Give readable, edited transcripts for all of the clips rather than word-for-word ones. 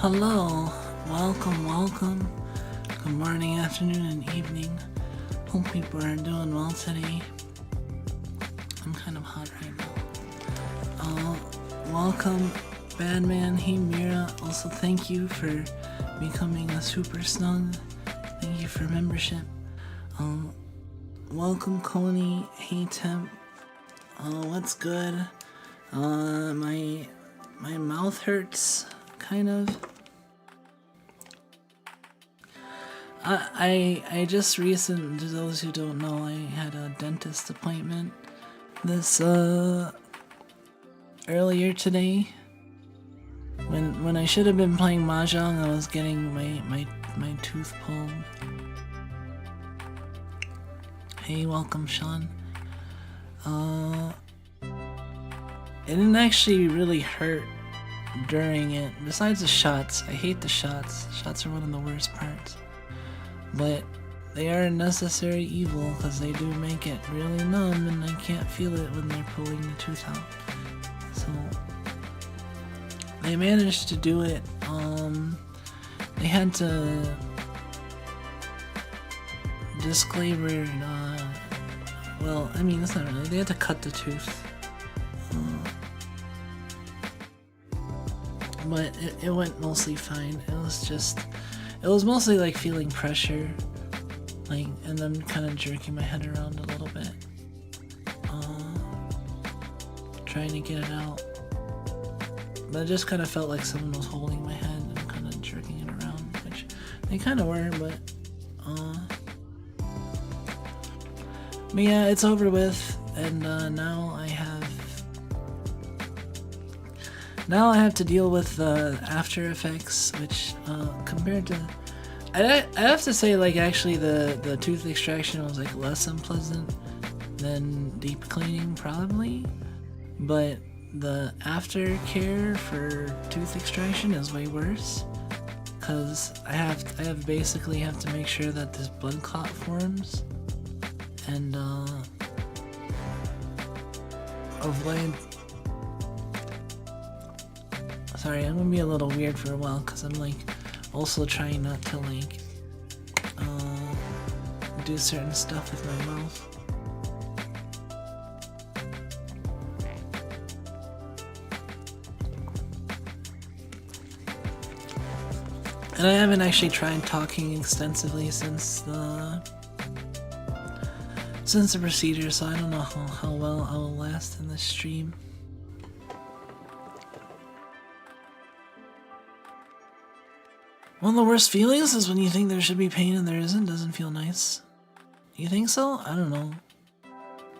Hello, welcome. Good morning, afternoon, and evening. Hope people are doing well today. I'm kind of hot right now. Welcome, Badman. Hey, Mira. Also, thank you for becoming a super snug. Thank you for membership. Welcome, Coney. Hey, Temp. What's good? My mouth hurts, kind of. I just to those who don't know, I had a dentist appointment this earlier today. When I should have been playing mahjong, I was getting my tooth pulled. Hey, welcome, Sean. It didn't actually really hurt during it. Besides the shots, I hate the shots. Shots are one of the worst parts. But they are a necessary evil because they do make it really numb and I can't feel it when they're pulling the tooth out. So they managed to do it. They had to disclaimer, well, I mean, it's not really, they had to cut the tooth. But it went mostly fine. It was mostly like feeling pressure, like, and then kind of jerking my head around a little bit, trying to get it out. But it just kind of felt like someone was holding my head and kind of jerking it around, which they kind of were, but yeah, it's over with, and now I have to deal with the after effects, which compared to, I have to say, like, actually the tooth extraction was like less unpleasant than deep cleaning probably, but the aftercare for tooth extraction is way worse, because I basically have to make sure that this blood clot forms and avoid. Sorry, I'm gonna be a little weird for a while because I'm like also trying not to like do certain stuff with my mouth. And I haven't actually tried talking extensively since the procedure, so I don't know how well I will last in this stream. One of the worst feelings is when you think there should be pain and there isn't. Doesn't feel nice. You think so? I don't know.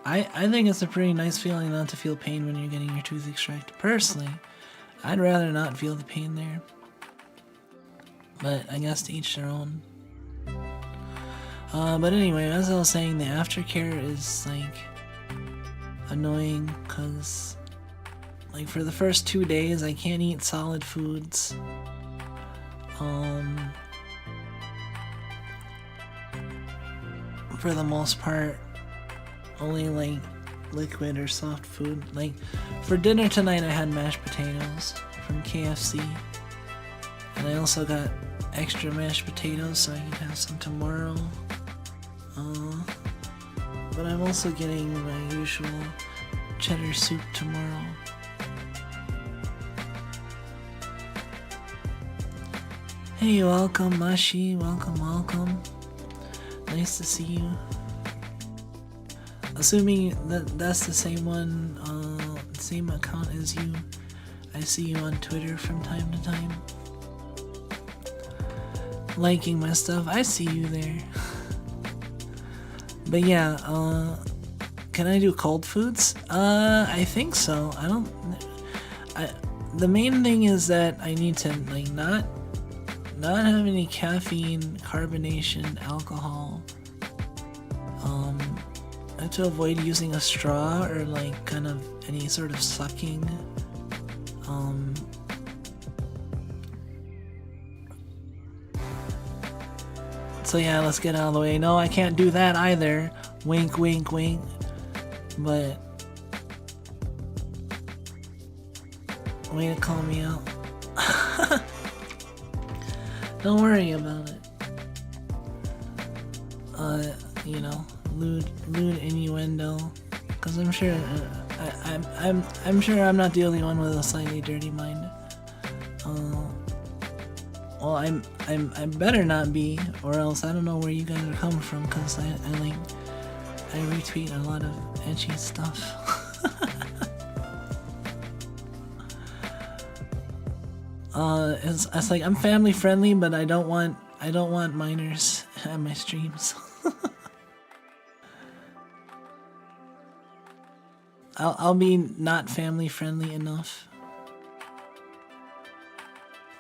I think it's a pretty nice feeling not to feel pain when you're getting your tooth extracted. Personally, I'd rather not feel the pain there. But I guess to each their own. But anyway, as I was saying, the aftercare is like annoying because like for the first 2 days I can't eat solid foods. For the most part, only like liquid or soft food. Like for dinner tonight I had mashed potatoes from KFC, and I also got extra mashed potatoes so I can have some tomorrow. But I'm also getting my usual cheddar soup tomorrow. Hey, welcome, Mashi. Welcome. Nice to see you. Assuming that's the same one, same account as you. I see you on Twitter from time to time. Liking my stuff. I see you there. But yeah, can I do cold foods? I think so. The main thing is that I need to like not have any caffeine, carbonation, alcohol. I have to avoid using a straw or like kind of any sort of sucking. So yeah, let's get out of the way. No, I can't do that either. Wink, wink, wink. But way to call me out. Don't worry about it. You know, lewd innuendo, because I'm sure I'm sure I'm not the only one with a slightly dirty mind. Well, I better not be, or else I don't know where you guys are coming from, because I retweet a lot of edgy stuff. It's like I'm family friendly, but I don't want minors at my streams. I'll be not family friendly enough.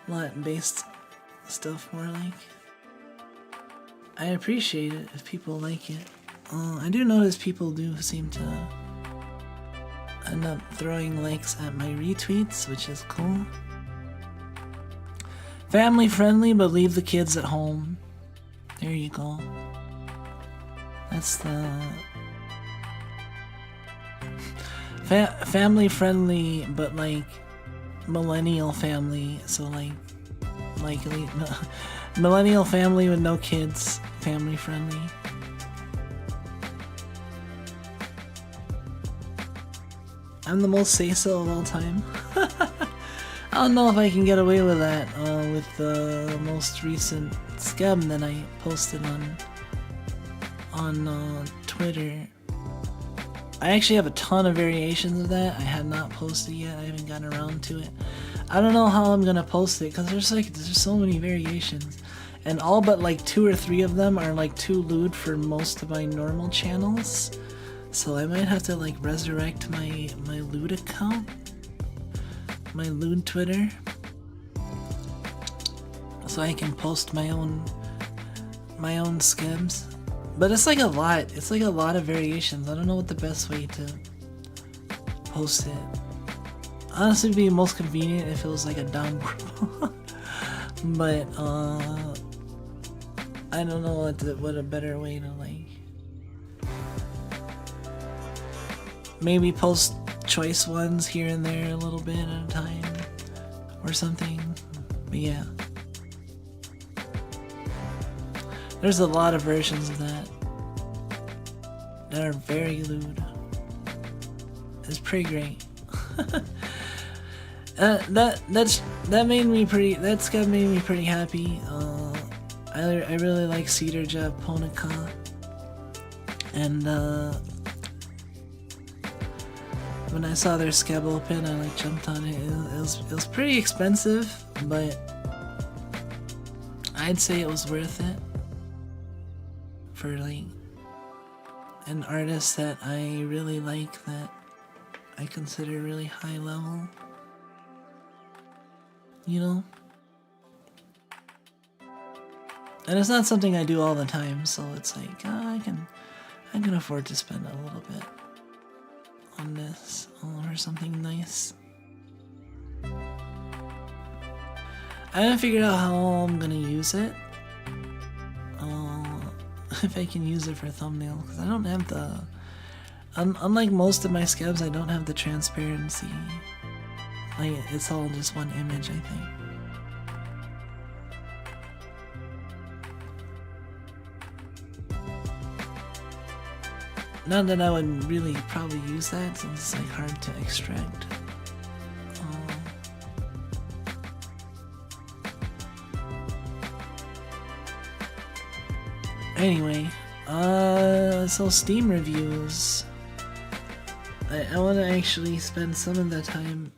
Lot based stuff more like. I appreciate it if people like it. I do notice people do seem to end up throwing likes at my retweets, which is cool. Family friendly, but leave the kids at home. There you go. That's the family friendly, but like millennial family. So like millennial family with no kids. Family friendly. I'm the most say-so of all time. I don't know if I can get away with that with the most recent scam that I posted on Twitter. I actually have a ton of variations of that. I have not posted yet. I haven't gotten around to it. I don't know how I'm gonna post it because there's so many variations, and all but like 2 or 3 of them are like too lewd for most of my normal channels. So I might have to like resurrect my lewd account, my lewd Twitter, so I can post my own skims. But it's like a lot. It's like a lot of variations. I don't know what the best way to post it. Honestly, it'd be most convenient if it was like a down group. But I don't know what a better way to like. Maybe post choice ones here and there a little bit at a time or something. But yeah. There's a lot of versions of that are very lewd. It's pretty great. That made me pretty. That sketch made me pretty happy. I really like Cedar Japonica, and when I saw their scab open, I like jumped on it. It was pretty expensive, but I'd say it was worth it for like an artist that I really like, that I consider really high level, you know? And it's not something I do all the time, so it's like I can afford to spend a little bit on this or something nice. I haven't figured out how I'm gonna use it. If I can use it for thumbnail, because I don't have the. Unlike most of my scabs, I don't have the transparency. Like, it's all just one image, I think. Not that I would really probably use that, since it's like hard to extract. Anyway, so Steam reviews. I want to actually spend some of the time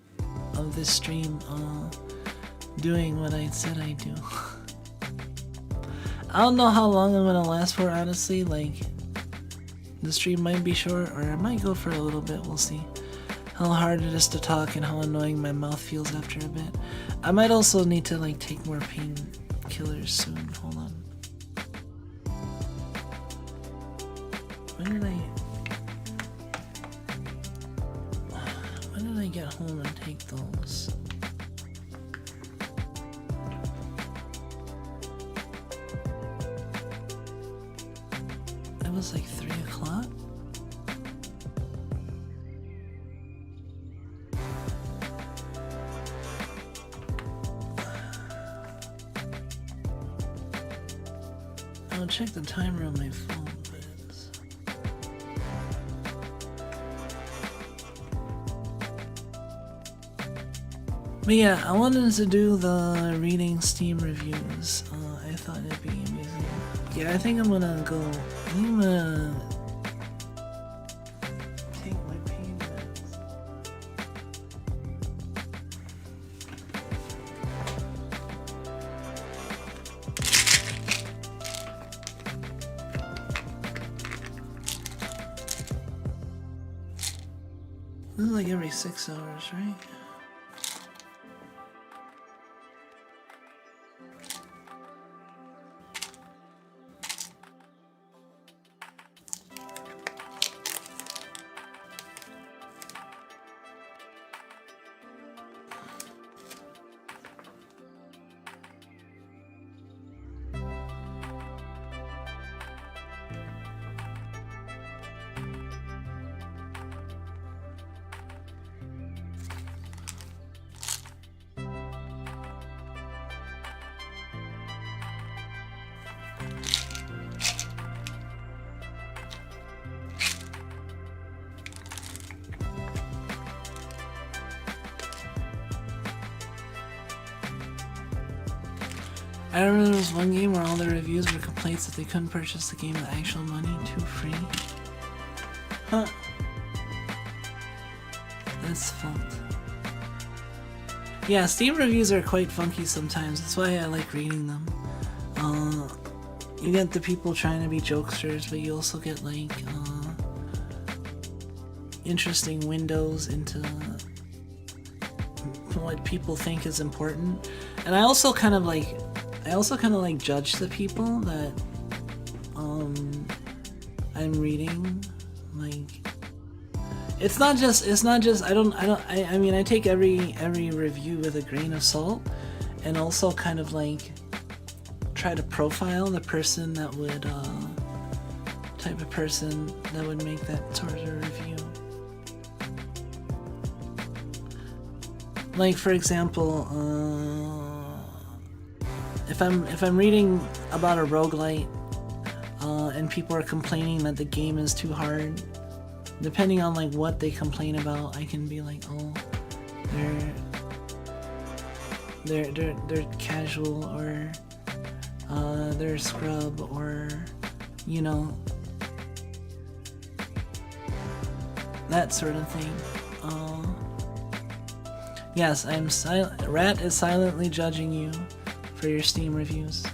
of this stream doing what I said I'd do. I don't know how long I'm gonna last for, honestly. Like, the stream might be short, or I might go for a little bit. We'll see how hard it is to talk and how annoying my mouth feels after a bit. I might also need to like take more painkillers soon. Hold on. When did I get home and take those? It was like 3 o'clock? I'll check the timer on my phone, but it's... But yeah, I wanted to do the reading Steam reviews. I thought it'd be amazing. Yeah, I think I'm gonna go... I think I'm gonna... take my pain meds. This is like every 6 hours, right? I remember there was one game where all the reviews were complaints that they couldn't purchase the game with actual money, too free. Huh. That's fucked. Yeah, Steam reviews are quite funky sometimes, that's why I like reading them. You get the people trying to be jokesters, but you also get like, interesting windows into what people think is important. And I also kind of like judge the people that I'm reading. Like, it's not just I mean I take every review with a grain of salt, and also kind of like try to profile the person that would type of person that would make that sort of review. Like, for example, if I'm reading about a roguelite, and people are complaining that the game is too hard, depending on like what they complain about, I can be like, oh, they're casual, or they're a scrub, or you know, that sort of thing. Yes, Rat is silently judging you for your Steam reviews.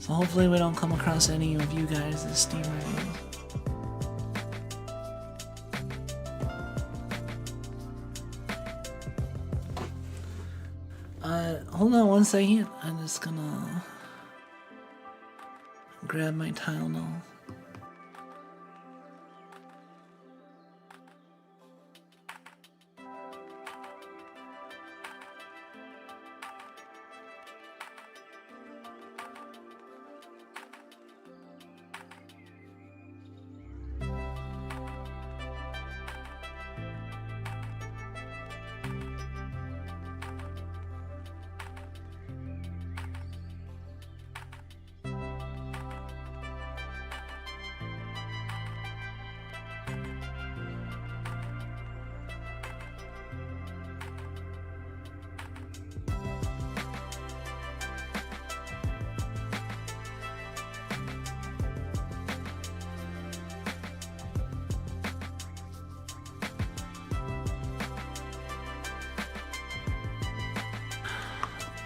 So hopefully we don't come across any of you guys as Steam reviews. Hold on one second. I'm just gonna grab my Tylenol.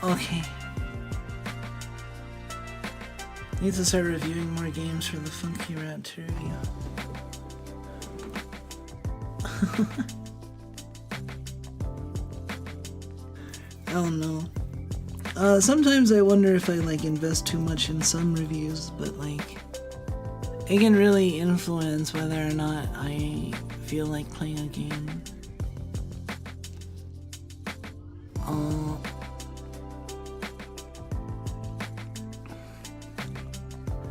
Okay. Need to start reviewing more games for the Funky Rat to review. I don't know. Sometimes I wonder if I like invest too much in some reviews, but like it can really influence whether or not I feel like playing a game.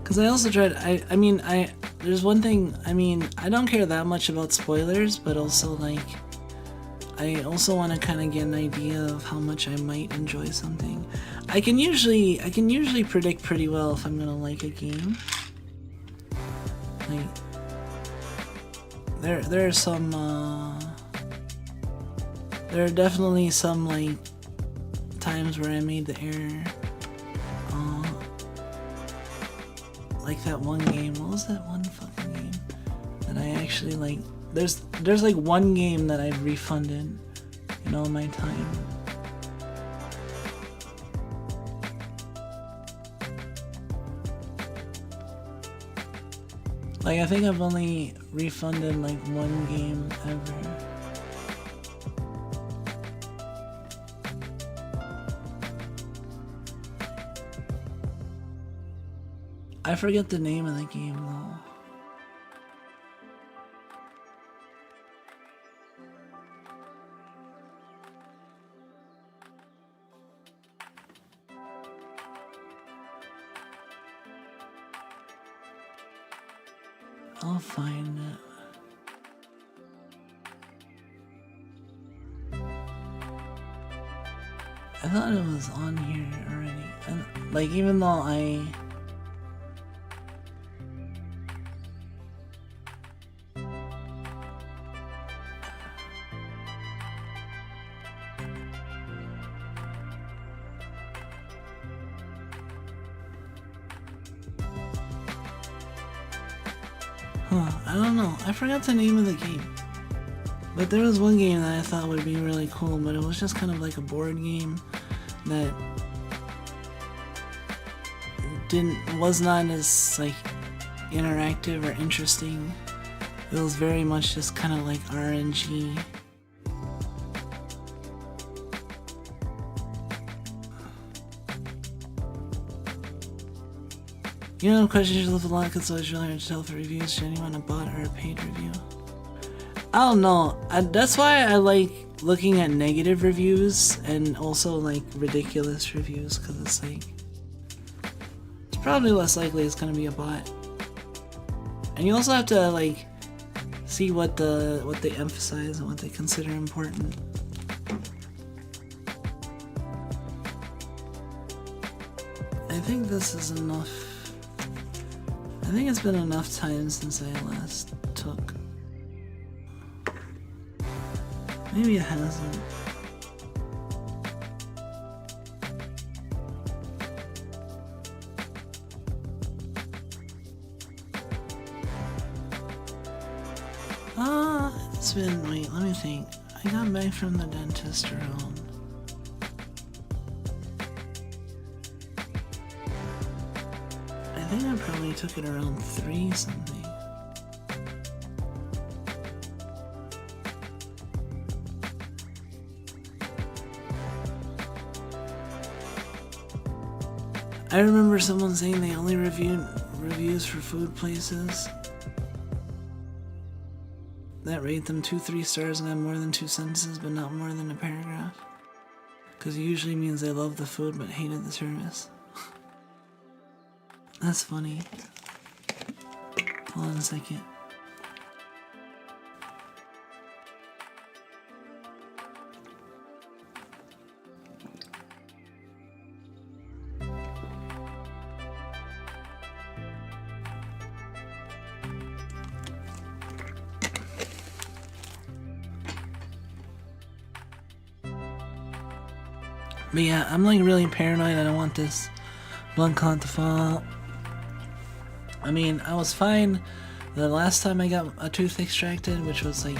Because I also tried, there's one thing, I don't care that much about spoilers, but also like, I also want to kind of get an idea of how much I might enjoy something. I can usually predict pretty well if I'm gonna like a game. Like, there are some, there are definitely some, like, times where I made the error. Like that one game, what was that one fucking game that I actually, like, there's like one game that I've refunded in all my time. Like, I think I've only refunded like one game ever. I forget the name of the game though. I'll find it. I thought it was on here already. And, like, even though I don't know. I forgot the name of the game. But there was one game that I thought would be really cool, but it was just kind of like a board game that was not as, like, interactive or interesting. It was very much just kind of like RNG. You know, questions you love a lot because it's really hard to tell if a review is genuine, a bot, or a paid review. I don't know. That's why I like looking at negative reviews and also like ridiculous reviews, because it's like, it's probably less likely it's gonna be a bot. And you also have to like see what they emphasize and what they consider important. I think this is enough. I think it's been enough time since I last took. Maybe it hasn't. It's been, wait, let me think. I got back from the dentist around. I think I probably took it around 3 something. I remember someone saying they only reviewed reviews for food places that rate them 2-3 stars and have more than 2 sentences but not more than a paragraph. Because it usually means they love the food but hated the service. That's funny. Hold on a second. But yeah, I'm like really paranoid. I don't want this blood clot to fall out. I mean, I was fine the last time I got a tooth extracted, which was like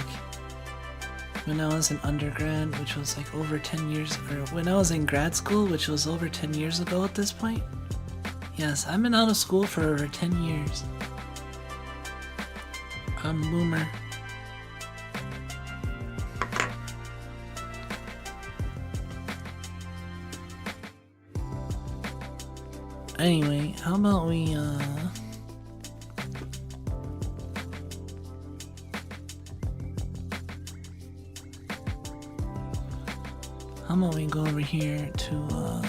when I was in undergrad, which was like over 10 years, or when I was in grad school, which was over 10 years ago at this point. Yes, I've been out of school for over 10 years. I'm a boomer. Anyway, how about we, how about we go over here to,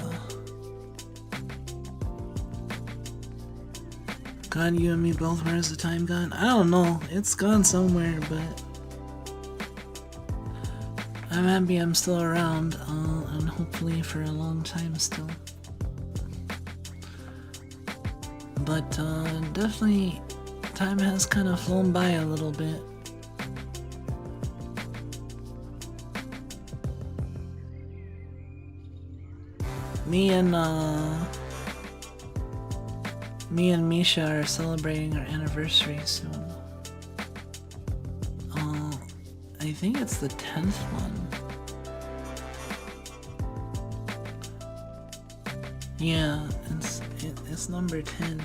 God, you and me both, where's the time gone? I don't know, it's gone somewhere, but I'm happy I'm still around, and hopefully for a long time still. But definitely time has kind of flown by a little bit. Me and Misha are celebrating our anniversary soon. I think it's the 10th one. Yeah, it's number 10.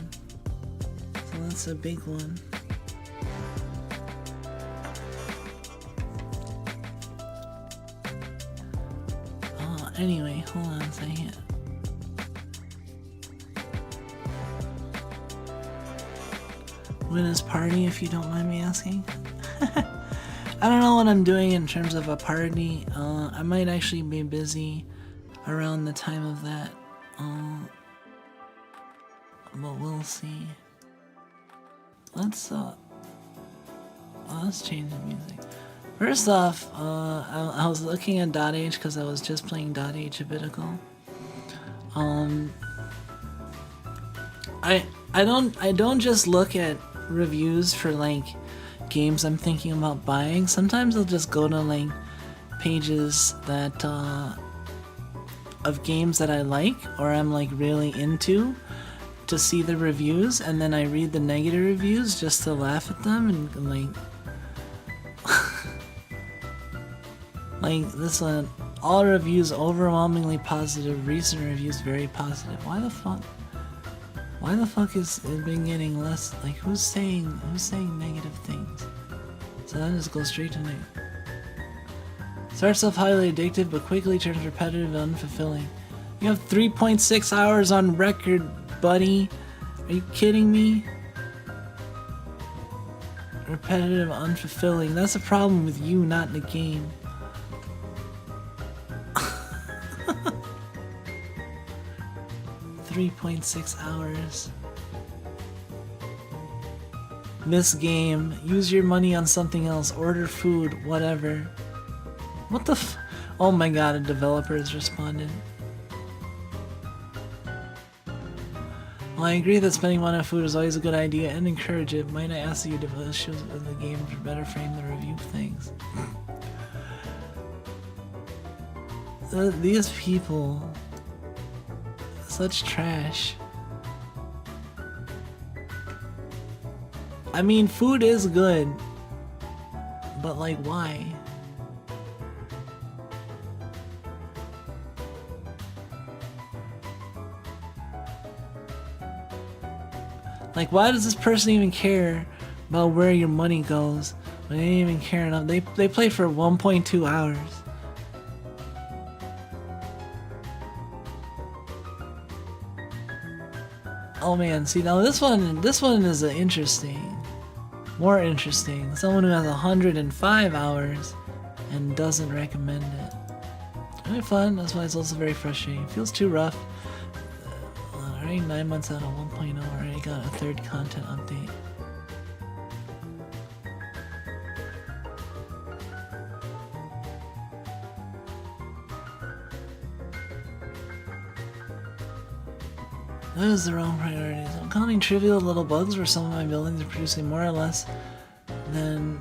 So that's a big one. Anyway, hold on a second. When is party, if you don't mind me asking? I don't know what I'm doing in terms of a party. I might actually be busy around the time of that. But we'll see. Let's change the music. First off, I was looking at .h because I was just playing .h a bit ago. I don't just look at reviews for like games I'm thinking about buying. Sometimes I'll just go to like pages that of games that I like or I'm like really into to see the reviews, and then I read the negative reviews just to laugh at them and like like this one, all reviews overwhelmingly positive, recent reviews very positive. Why the fuck is it been getting less? Like who's saying negative things? So that just goes straight to negative. Starts off highly addictive but quickly turns repetitive and unfulfilling. You have 3.6 hours on record, buddy. Are you kidding me? Repetitive, unfulfilling. That's a problem with you, not the game. 3.6 hours. Miss game. Use your money on something else. Order food. Whatever. What the f- Oh my god, a developer has responded. Well, I agree that spending money on food is always a good idea and encourage it. Might I ask that you develop issues in the game to better frame the review things? These people... Such trash. I mean, food is good, but like, why? Like, why does this person even care about where your money goes when they didn't even care enough? They play for 1.2 hours. Oh man, see now this one is more interesting. Someone who has 105 hours and doesn't recommend it. Very fun, that's why it's also very frustrating. Feels too rough. Already 9 months out of 1.0, already got a third content update. That is the wrong priorities. I'm counting trivial little bugs where some of my buildings are producing more or less than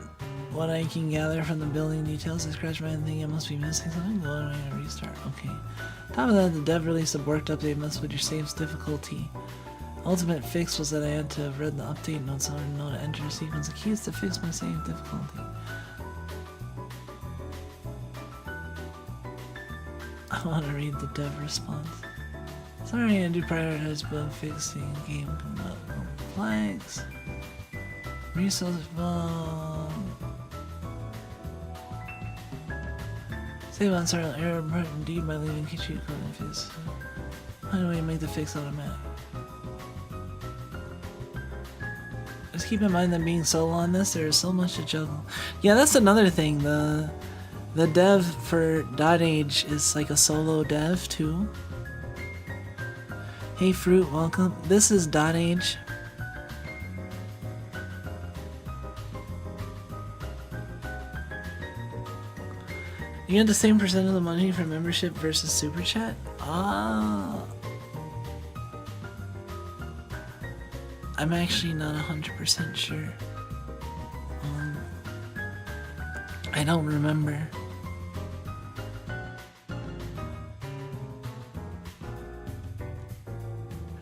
what I can gather from the building details. I scratch my head thinking I must be missing something. Go away and restart. Okay. Top of that, the dev released a borked update messed with your save's difficulty. Ultimate fix was that I had to have read the update notes in order to know to enter a sequence of keys to fix my save difficulty. I want to read the dev response. Sorry, I do prioritize bug fixing game flags. Resource bug. Save on certain error indeed by leaving key cheat code and fix. How do we make the fix automatic? Just keep in mind that being solo on this, there is so much to juggle. Yeah, that's another thing. The dev for .age is like a solo dev too. Hey Fruit, welcome. This is .age. You get the same percent of the money for membership versus super chat? Ah. I'm actually not 100% sure. I don't remember.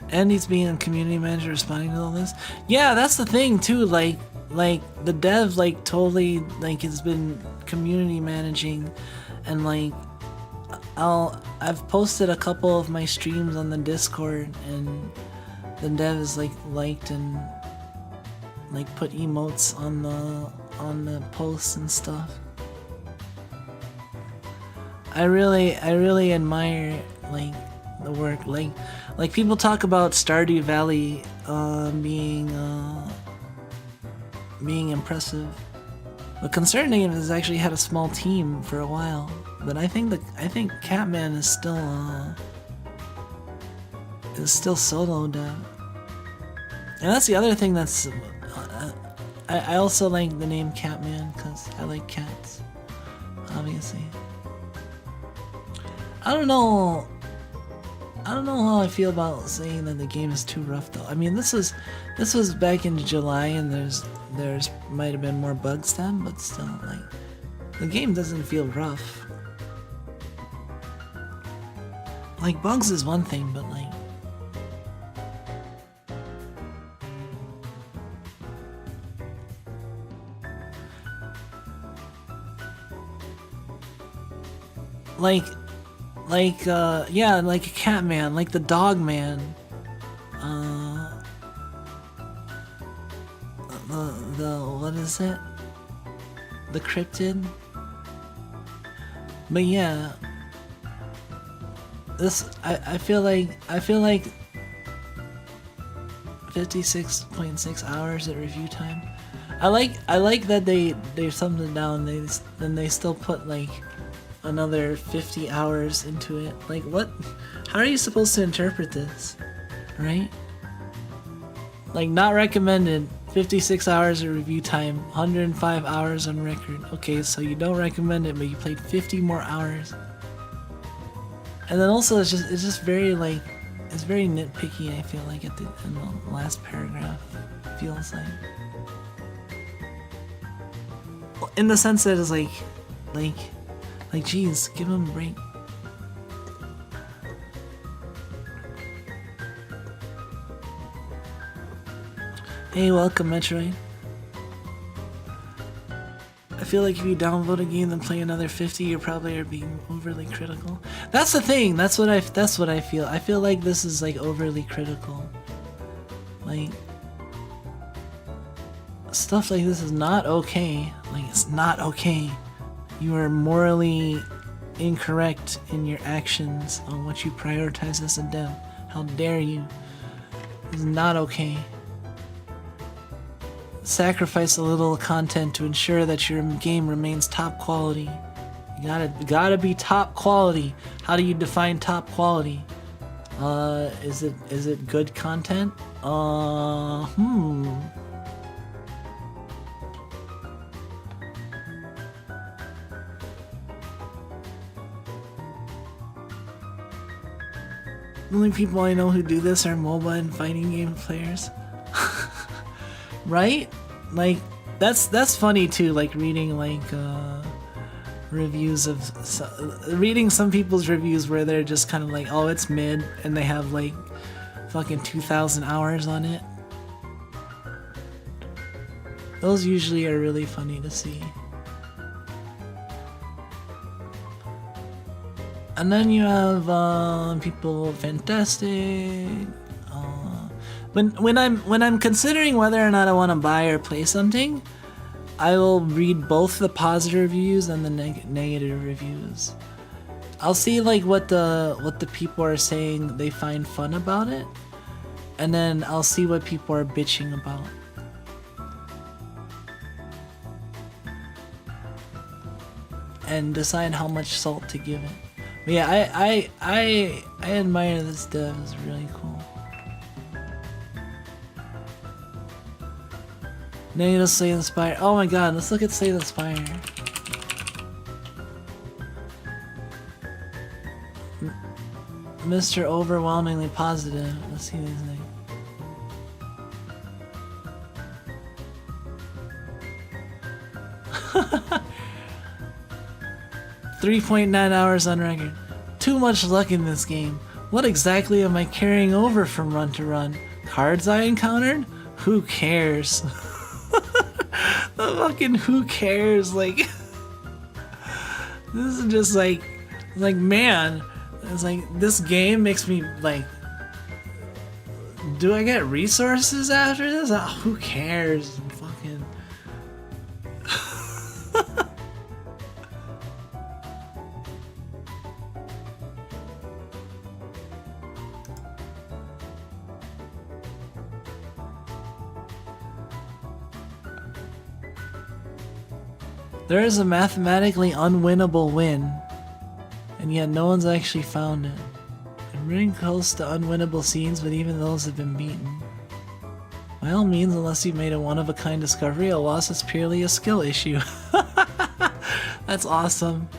And he's being a community manager responding to all this. Yeah, that's the thing too, like the dev like totally like has been community managing, and like I've posted a couple of my streams on the Discord, and the dev is like liked and like put emotes on the posts and stuff. I really admire like the work, like people talk about Stardew Valley being impressive. But concerning it has actually had a small team for a while. But I think Catman is still solo dev. And that's the other thing that's I also like the name Catman because I like cats, obviously. I don't know how I feel about saying that the game is too rough though. I mean, this was back in July, and there's might have been more bugs then, but still, like, the game doesn't feel rough. Like, bugs is one thing, but yeah, like a cat man, like the dog man. The what is it? The cryptid. But yeah, this I feel like 56.6 hours at review time. I like that they summed it down. Then they still put like another 50 hours into it. Like, what? How are you supposed to interpret this, right? Like, not recommended, 56 hours of review time, 105 hours on record. Okay, so you don't recommend it, but you played 50 more hours. And then also it's just very like, it's very nitpicky, I feel like, in the last paragraph. Feels like, in the sense that it's like, geez, give him a break. Hey, welcome, Metroid. I feel like if you download a game and play another 50, you probably are being overly critical. That's the thing. That's what I feel. I feel like this is like overly critical. Like, stuff like this is not okay. Like, it's not okay. You are morally incorrect in your actions on what you prioritize as a dev. How dare you? It's not okay. Sacrifice a little content to ensure that your game remains top quality. You gotta be top quality. How do you define top quality? Is it good content? The only people I know who do this are MOBA and fighting game players. Right? Like, that's funny too, like reading like reviews of reading some people's reviews where they're just kind of like, oh, it's mid, and they have like fucking 2,000 hours on it. Those usually are really funny to see. And then you have people fantastic. When I'm considering whether or not I want to buy or play something, I will read both the positive reviews and the negative reviews. I'll see like what the people are saying they find fun about it, and then I'll see what people are bitching about. And decide how much salt to give it. But yeah, I admire this dev. It's really cool. Negative Slay the Spire. Oh my god, let's look at Slay the Spire. Mr. Overwhelmingly Positive. Let's see these things. 3.9 hours on record. Too much luck in this game. What exactly am I carrying over from run to run? Cards I encountered? Who cares? The fucking who cares, like... This is just like man, it's like, this game makes me like, do I get resources after this? Oh, who cares? Fucking... There is a mathematically unwinnable win, and yet no one's actually found it. I'm running close to unwinnable scenes, but even those have been beaten. By all means, unless you've made a one-of-a-kind discovery, a loss is purely a skill issue. That's awesome.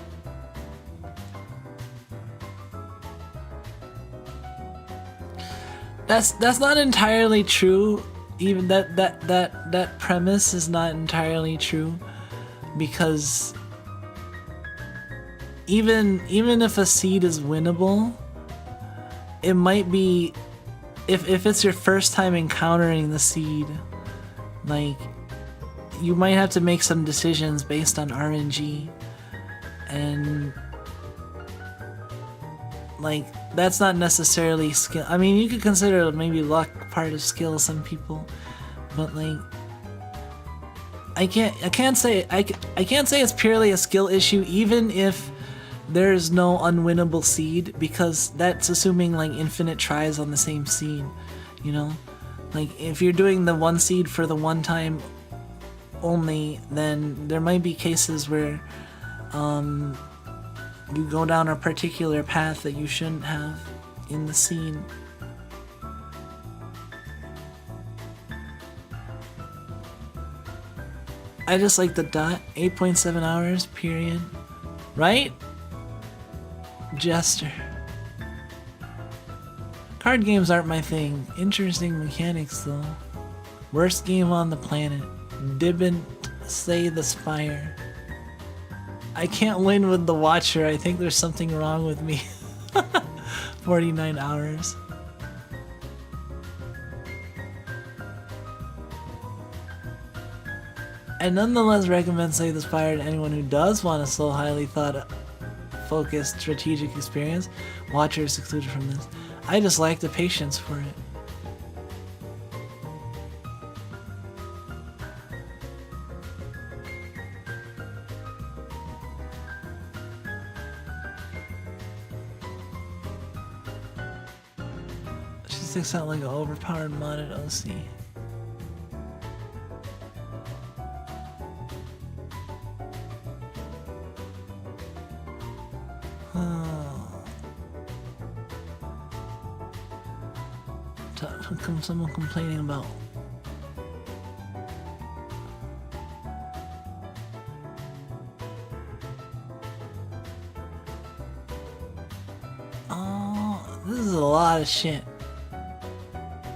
That's not entirely true. Even that premise is not entirely true. Because even if a seed is winnable, it might be, if it's your first time encountering the seed, like, you might have to make some decisions based on RNG, and like, that's not necessarily skill. I mean, you could consider maybe luck part of skill, some people, but like, I can't say it's purely a skill issue, even if there's no unwinnable seed, because that's assuming like infinite tries on the same seed, you know? Like, if you're doing the one seed for the one time only, then there might be cases where you go down a particular path that you shouldn't have in the scene. I just like the dot. 8.7 hours, period. Right? Jester. Card games aren't my thing. Interesting mechanics though. Worst game on the planet. Didn't say the Spire. I can't win with the Watcher. I think there's something wrong with me. 49 hours. I nonetheless recommend Slay the Spire to anyone who does want a slow, highly thought-focused strategic experience. Watcher is excluded from this. I just lack the patience for it. She sticks out like an overpowered modded OC. Someone complaining about. Oh, this is a lot of shit.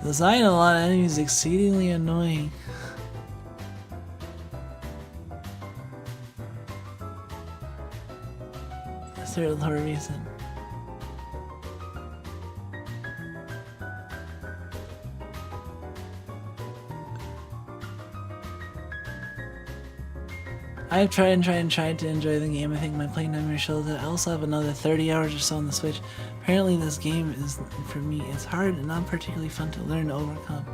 Design a lot of enemies exceedingly annoying. Is there a reason? I've tried to enjoy the game. I think my play number shows that I also have another 30 hours or so on the Switch. Apparently this game is, for me, it's hard and not particularly fun to learn to overcome.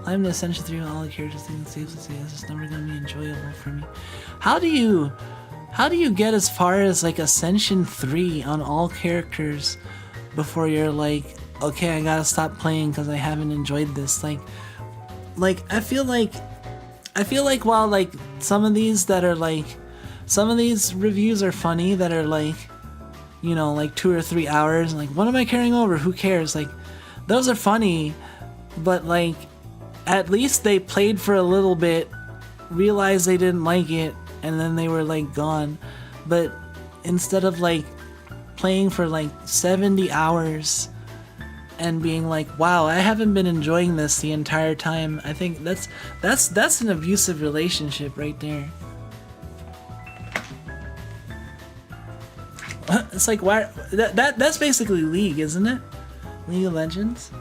I'm the Ascension 3 on all the characters thing that saves the it's just never gonna be enjoyable for me. How do you get as far as like Ascension 3 on all characters before you're like, okay, I gotta stop playing because I haven't enjoyed this? Like I feel like while like some of these reviews are funny that are like, you know, like 2 or 3 hours, and like, what am I carrying over? Who cares? Like, those are funny, but like, at least they played for a little bit, realized they didn't like it, and then they were like gone. But instead of like playing for like 70 hours and being like, wow, I haven't been enjoying this the entire time, I think that's an abusive relationship right there. It's like why that's basically League, isn't it? League of Legends.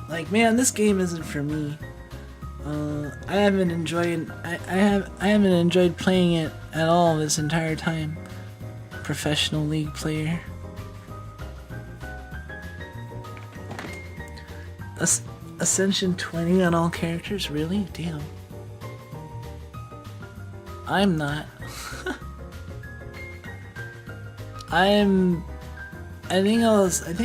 Like, man, this game isn't for me. I haven't enjoyed I haven't enjoyed playing it at all this entire time. Professional League player. Ascension 20 on all characters? Really? Damn. I'm not. I think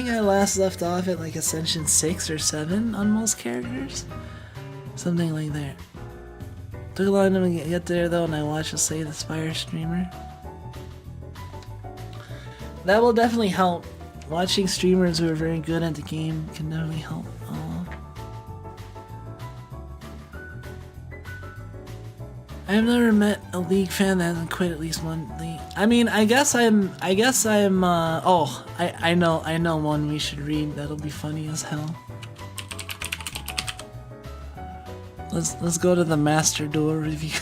I last left off at like Ascension 6 or 7 on most characters. Something like that. Took a long time to get there though, and I watched a Slay the Spire streamer. That will definitely help. Watching streamers who are very good at the game can definitely help. I've never met a League fan that hasn't quit at least one league. I mean, I guess I'm, oh, I know one we should read. That'll be funny as hell. Let's go to the Master Duel review.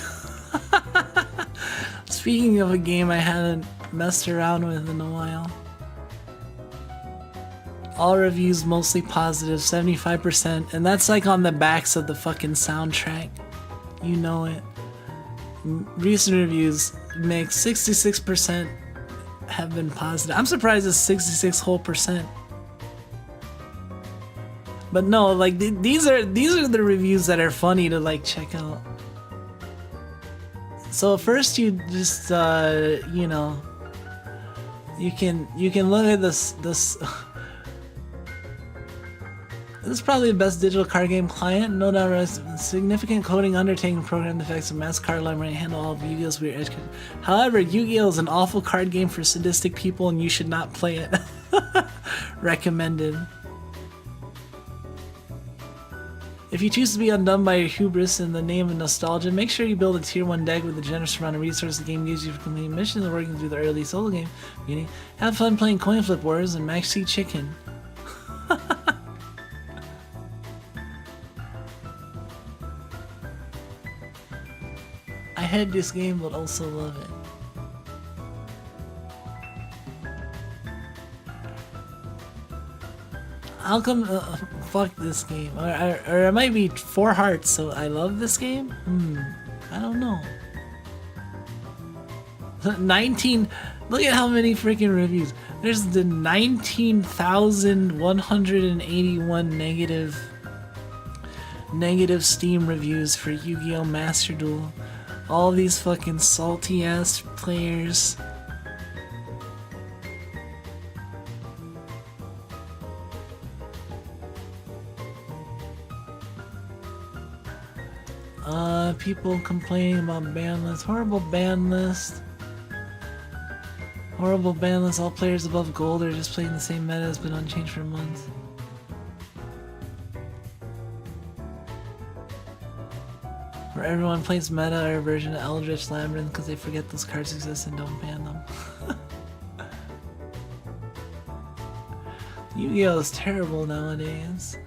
Speaking of a game I haven't messed around with in a while. All reviews mostly positive, 75%, and that's like on the backs of the fucking soundtrack. You know it. Recent reviews make 66% have been positive. I'm surprised it's 66 whole percent. But no, like these are the reviews that are funny to like check out. So first you just you know, you can look at this This is probably the best digital card game client. No doubt a significant coding undertaking program the effects of mass card library handle all of Yu-Gi-Oh's weird edge. However, Yu-Gi-Oh! Is an awful card game for sadistic people and you should not play it. Recommended. If you choose to be undone by your hubris in the name of nostalgia, make sure you build a tier 1 deck with a generous amount of resources the game gives you for completing missions and working through the early solo game. Meaning, have fun playing Coin Flip Wars and Backseat Chicken. I hate this game but also love it. How come fuck this game? Or it might be 4 hearts, so I love this game? I don't know. 19, look at how many freaking reviews. There's the 19,181 negative Steam reviews for Yu-Gi-Oh! Master Duel. All these fucking salty ass players. People complaining about ban list. Horrible ban list. Horrible ban list. All players above gold are just playing the same meta has been unchanged for months. Where everyone plays meta or a version of Eldritch Labyrinth because they forget those cards exist and don't ban them. Yu-Gi-Oh! Is terrible nowadays.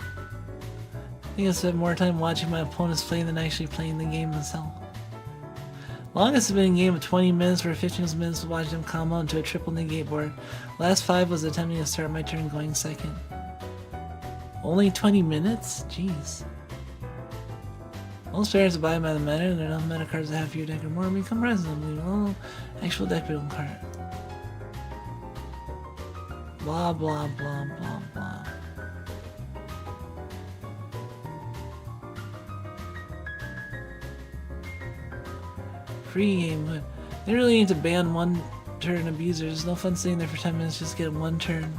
I think I spend more time watching my opponents play than actually playing the game myself. Longest has been a game of 20 minutes where 15 minutes to watch them combo into a triple negate board. Last 5 was attempting to start my turn going second. Only 20 minutes? Jeez. Most players abide by the meta and there are enough meta cards that have your deck or more become present. Well, actual deck building card. Blah blah blah blah blah. Free game. They really need to ban one turn abusers. No fun sitting there for 10 minutes just get one turn.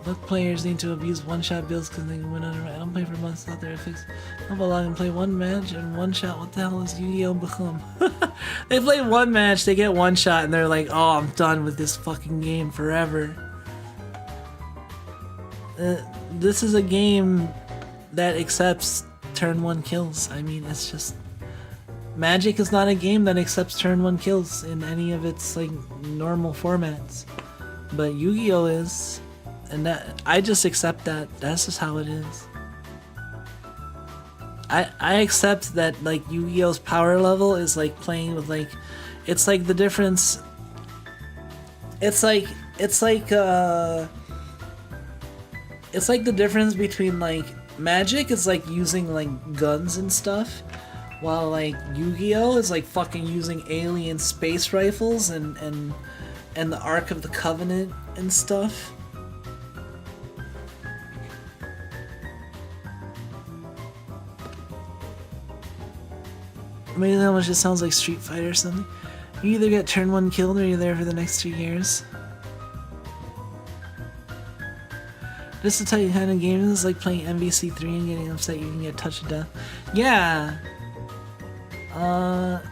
Look, players need to abuse one-shot builds because they can win on it. I don't play for months out there to fix. I'll log and play one match and one shot. What the hell is Yu-Gi-Oh! Become? They play one match, they get one shot, and they're like, oh, I'm done with this fucking game forever. This is a game that accepts turn 1 kills. I mean, it's just... Magic is not a game that accepts turn 1 kills in any of its like normal formats. But Yu-Gi-Oh! Is. and that I just accept that. That's just how it is. I accept that like Yu-Gi-Oh's power level is like playing with like, it's like the difference. It's like the difference between like Magic is like using like guns and stuff, while like Yu-Gi-Oh is like fucking using alien space rifles and the Ark of the Covenant and stuff. Maybe that much just sounds like Street Fighter or something. You either get turn 1 killed or you're there for the next 2 years. This is the type kind of game is like playing MVC3 and getting upset you can get touched to death. Yeah. I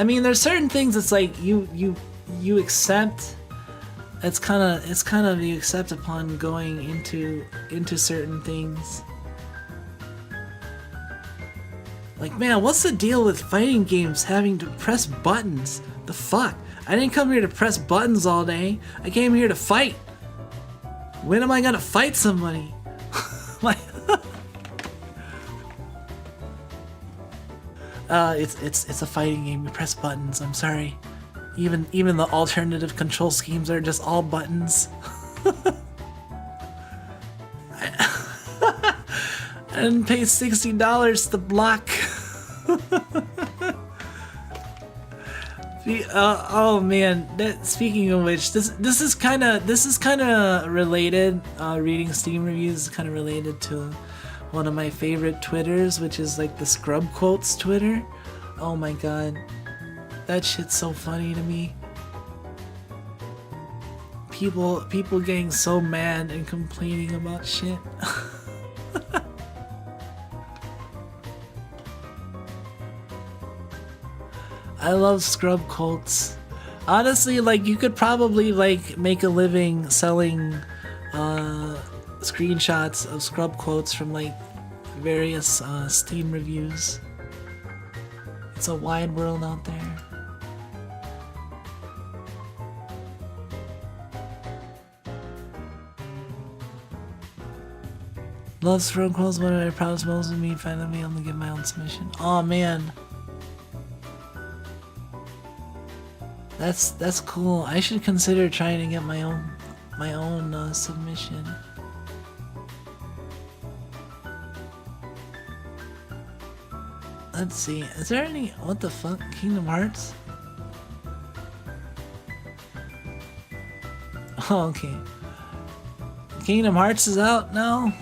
mean, there's certain things it's like you accept. It's kind of you accept upon going into certain things. Like, man, what's the deal with fighting games having to press buttons? The fuck? I didn't come here to press buttons all day. I came here to fight. When am I gonna fight somebody? Like, it's a fighting game. You press buttons. I'm sorry. Even the alternative control schemes are just all buttons. I didn't pay $60 to block. Oh man! Speaking of which, this is kind of related. Reading Steam reviews is kind of related to one of my favorite Twitters, which is like the Scrub Quotes Twitter. Oh my god, that shit's so funny to me. People getting so mad and complaining about shit. I love scrub quotes. Honestly, like you could probably like make a living selling screenshots of scrub quotes from like various Steam reviews. It's a wide world out there. Love scrub quotes. One of my proudest moments of me finally being able to get my own submission. Oh man. That's cool. I should consider trying to get my own submission. Let's see. Is there any? What the fuck? Kingdom Hearts? Oh, okay. Kingdom Hearts is out now.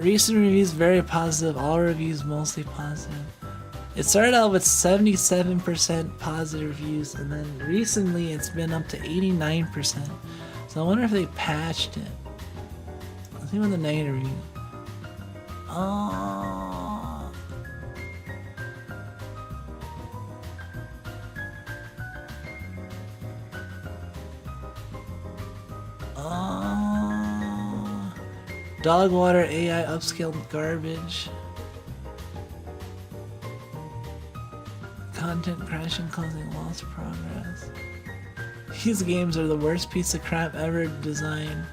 Recent reviews very positive. All reviews mostly positive. It started out with 77% positive reviews, and then recently it's been up to 89%. So I wonder if they patched it. Let's see what the negative review. Dog water AI upscaled garbage. Content crashing causing lost progress. These games are the worst piece of crap ever designed.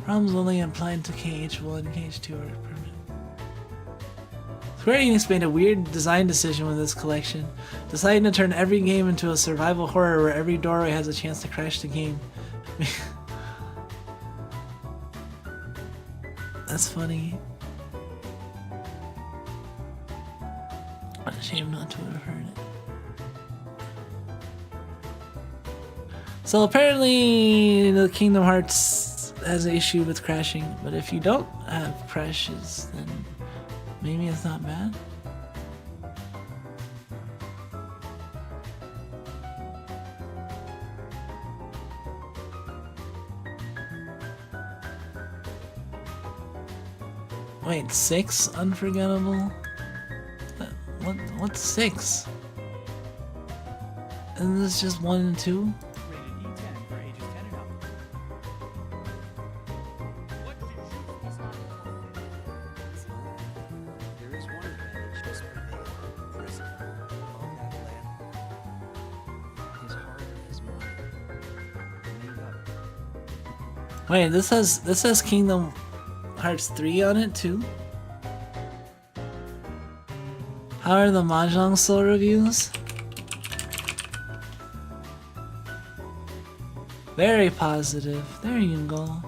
Problems only applied to KH1 and KH2 are permanent. Square Enix made a weird design decision with this collection, deciding to turn every game into a survival horror where every doorway has a chance to crash the game. That's funny. What a shame not to have heard it. So apparently the Kingdom Hearts has an issue with crashing, but if you don't have crashes, then maybe it's not bad. Wait, 6 unforgettable? What's 6? Isn't this just 1 and 2? Wait, this has Kingdom Hearts 3 on it too? How are the Mahjong Soul reviews? Very positive. There you go.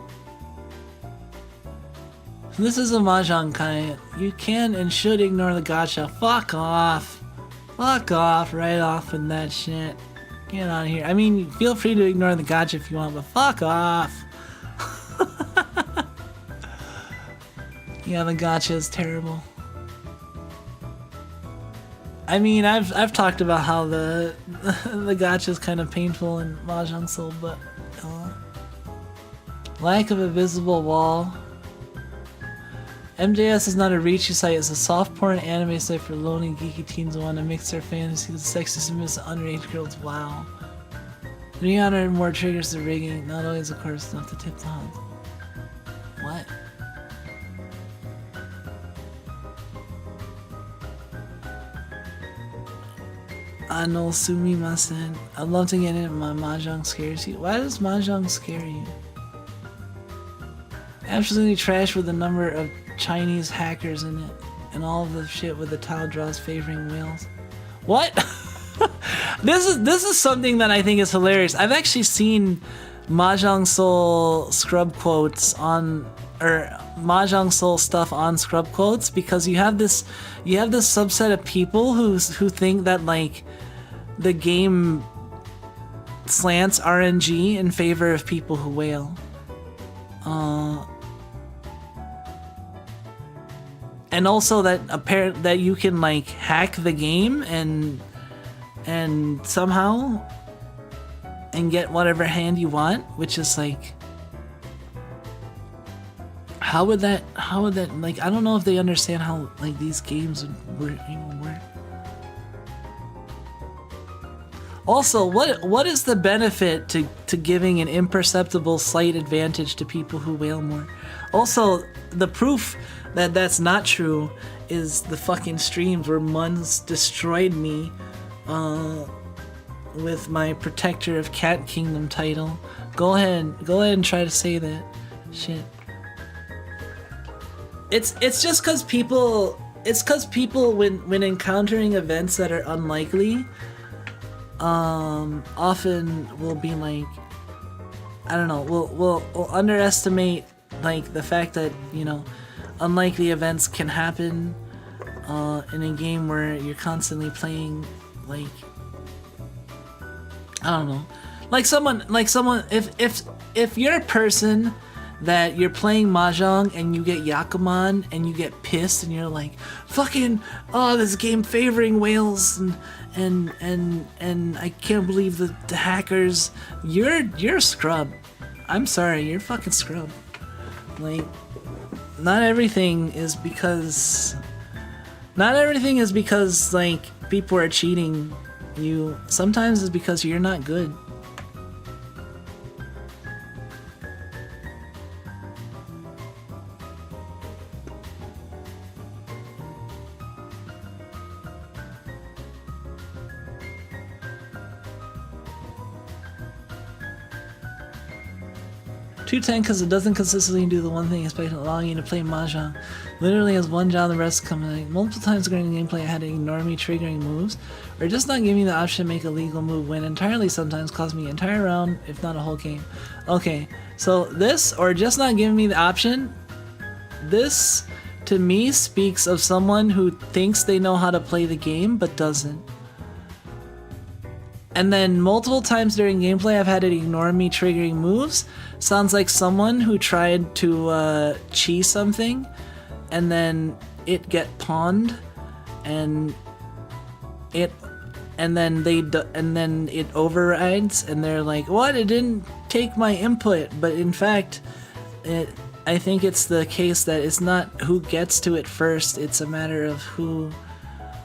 This is a Mahjong kind. You can and should ignore the gacha. Fuck off. Fuck off right off with that shit. Get out of here. I mean, feel free to ignore the gacha if you want, but fuck off. Yeah, the gacha is terrible. I mean, I've talked about how the gacha is kind of painful in Mahjong Soul, but lack of a visible wall. MJS is not a Reachy site, it's a soft porn anime site for lonely geeky teens who want to mix their fantasy with sexy submissive underage girls. Wow. 300 more triggers to rigging, not always of course enough to tip the hunt. What? No sumimasen. I'd love to get in, my Mahjong scares you. Why does Mahjong scare you? Absolutely trash with a number of Chinese hackers in it, and all of the shit with the tile draws favoring whales. What? This is something that I think is hilarious. I've actually seen Mahjong Soul scrub quotes on, or Mahjong Soul stuff on scrub quotes, because you have this subset of people who think that like the game slants RNG in favor of people who whale. And also that you can like hack the game and somehow and get whatever hand you want, which is like, how would that like, I don't know if they understand how like these games would even work. Also, what is the benefit to giving an imperceptible slight advantage to people who whale more? Also, the proof that that's not true is the fucking streams where Muns destroyed me with my Protector of Cat Kingdom title. Go ahead and try to say that shit. It's just cause people when encountering events that are unlikely, often will be like, I don't know, we'll underestimate like the fact that, you know, unlikely events can happen in a game where you're constantly playing, like, I don't know, like someone if you're a person that you're playing Mahjong and you get Yakuman and you get pissed and you're like, fucking, oh, this game favoring whales and I can't believe the hackers, you're a scrub. I'm sorry, you're fucking scrub. Like, not everything is because like people are cheating you. Sometimes it's because you're not good. Too 10 because it doesn't consistently do the one thing expected, allowing you to play Mahjong. Literally has one job, the rest come like multiple times during the gameplay I had to ignore me triggering moves, or just not give me the option to make a legal move when entirely sometimes cost me an entire round, if not a whole game. Okay, so this, or just not giving me the option, this to me speaks of someone who thinks they know how to play the game but doesn't. And then multiple times during gameplay I've had it ignore me triggering moves. Sounds like someone who tried to chi something and then it get pawned and then it overrides and they're like, what, it didn't take my input, but in fact I think it's the case that it's not who gets to it first, it's a matter of who.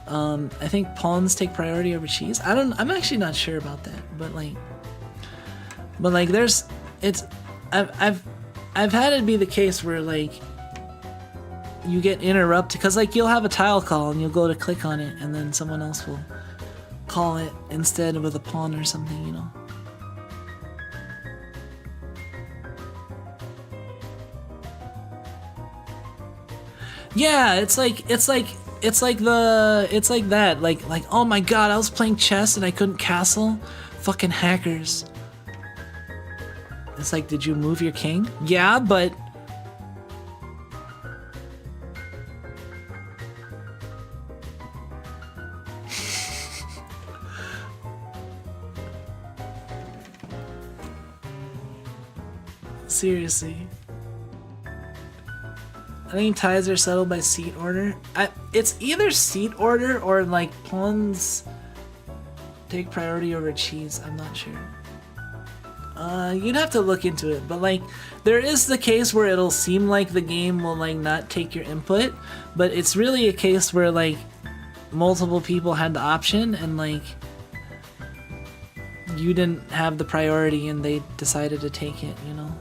I think pawns take priority over cheese. I'm actually not sure about that, but like I've had it be the case where like you get interrupted because like you'll have a tile call and you'll go to click on it and then someone else will call it instead with a pawn or something, you know. Yeah, it's like that. Like oh my god, I was playing chess and I couldn't castle. Fucking hackers. It's like, did you move your king? Yeah, but seriously. I think ties are settled by seat order. It's either seat order or like pawns take priority over cheese. I'm not sure. You'd have to look into it, but like there is the case where it'll seem like the game will like not take your input, but it's really a case where like multiple people had the option and like you didn't have the priority and they decided to take it, you know?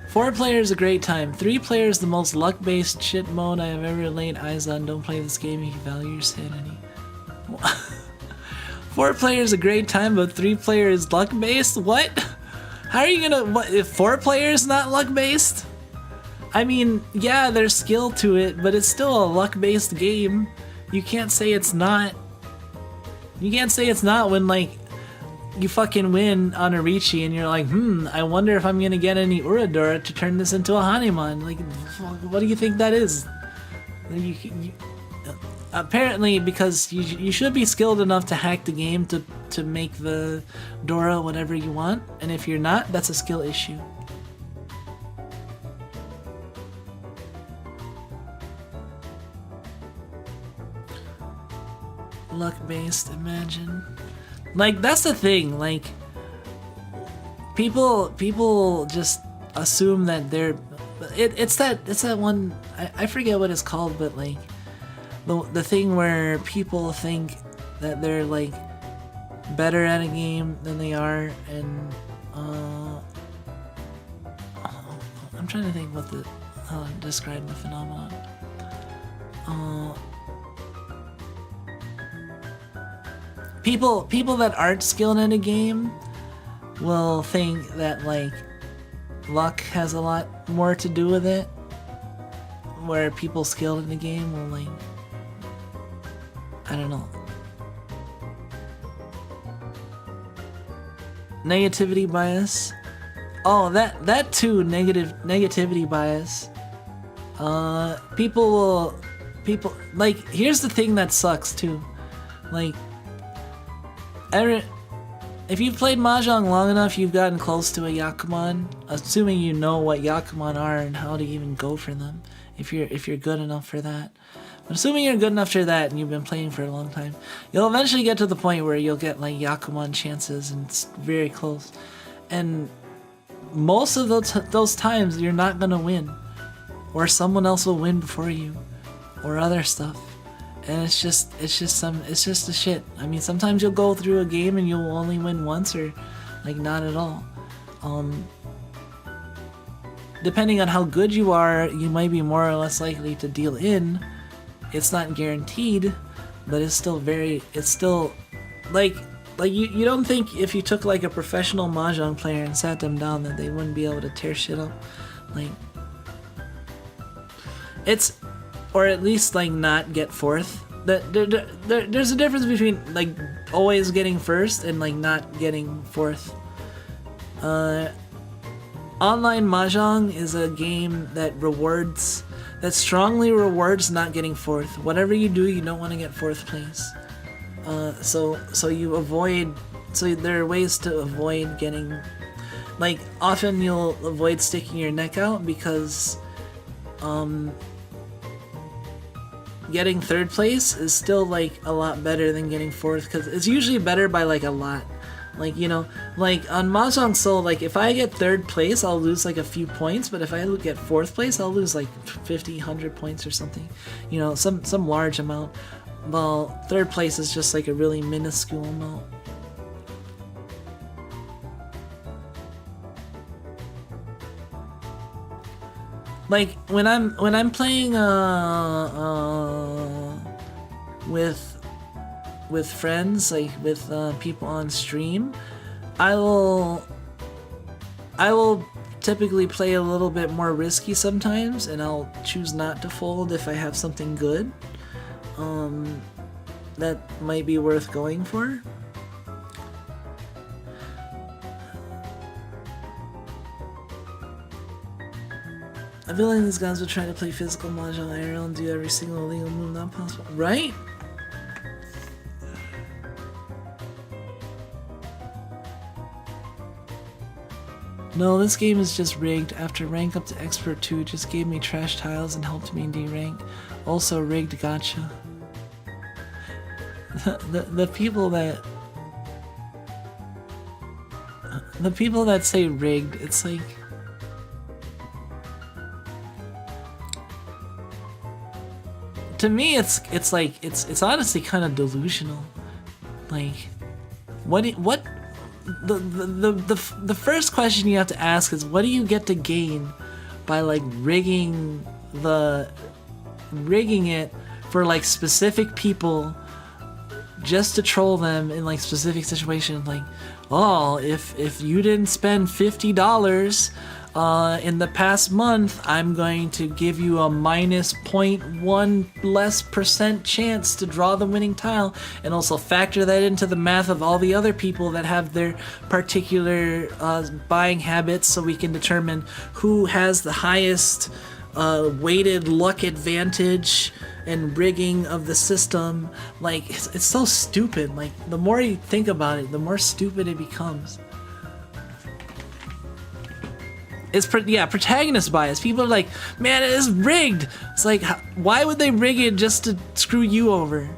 Four players a great time. 3 players the most luck-based shit mode I have ever laid eyes on. Don't play this game if you value your sanity. 4 players a great time, but 3 players luck-based? What? How are you gonna... What, if 4 players not luck-based? I mean, yeah, there's skill to it, but it's still a luck-based game. You can't say it's not. You can't say it's not when, like, you fucking win on a Richi and you're like, I wonder if I'm gonna get any Uradora to turn this into a Hanuman. Like, what do you think that is? Apparently, because you should be skilled enough to hack the game to make the Dora whatever you want, and if you're not, that's a skill issue. Luck-based, imagine. Like, that's the thing, like, people just assume that they're, it's that one, I forget what it's called, but like, the thing where people think that they're like better at a game than they are, and I'm trying to think how to describe the phenomenon. People that aren't skilled in a game will think that like luck has a lot more to do with it, where people skilled in the game will like, I don't know. Negativity bias. Oh, that too, negativity bias. People like, here's the thing that sucks too. Like, if you've played Mahjong long enough, you've gotten close to a Yakuman, assuming you know what Yakuman are and how to even go for them, if you're good enough for that. But assuming you're good enough for that and you've been playing for a long time, you'll eventually get to the point where you'll get like Yakuman chances and it's very close. And most of those times you're not gonna win, or someone else will win before you, or other stuff. And it's just the shit. I mean, sometimes you'll go through a game and you'll only win once, or like not at all. Depending on how good you are, you might be more or less likely to deal in. It's not guaranteed, but it's still like you don't think if you took like a professional Mahjong player and sat them down that they wouldn't be able to tear shit up. Like, it's, or at least like not get fourth. There's a difference between like always getting first and like not getting fourth. Online Mahjong is a game that strongly rewards not getting fourth. Whatever you do, you don't want to get fourth place. So there are ways to avoid getting, like, often you'll avoid sticking your neck out because getting third place is still like a lot better than getting fourth, because it's usually better by like a lot. Like, you know, like on Mahjong Soul, like if I get third place, I'll lose like a few points, but if I get fourth place, I'll lose like 50, 100 points or something. You know, some large amount. Well, third place is just like a really minuscule amount. Like when I'm playing with with friends, like with people on stream, I will typically play a little bit more risky sometimes, and I'll choose not to fold if I have something good that might be worth going for. I feel like these guys will try to play physical mahjong IRL and do every single illegal move not possible, right? No, this game is just rigged. After rank up to expert 2, it just gave me trash tiles and helped me de-rank. Also rigged gotcha. The people that say rigged, it's like, to me it's honestly kind of delusional. Like, the first question you have to ask is, what do you get to gain by like rigging it for like specific people just to troll them in like specific situations? Like, oh, if you didn't spend $50 in the past month, I'm going to give you a minus 0.1 less % chance to draw the winning tile, and also factor that into the math of all the other people that have their particular buying habits, so we can determine who has the highest weighted luck advantage and rigging of the system. Like, it's so stupid. Like, the more you think about it, the more stupid it becomes. It's protagonist bias. People are like, man, it is rigged. It's like, why would they rig it just to screw you over?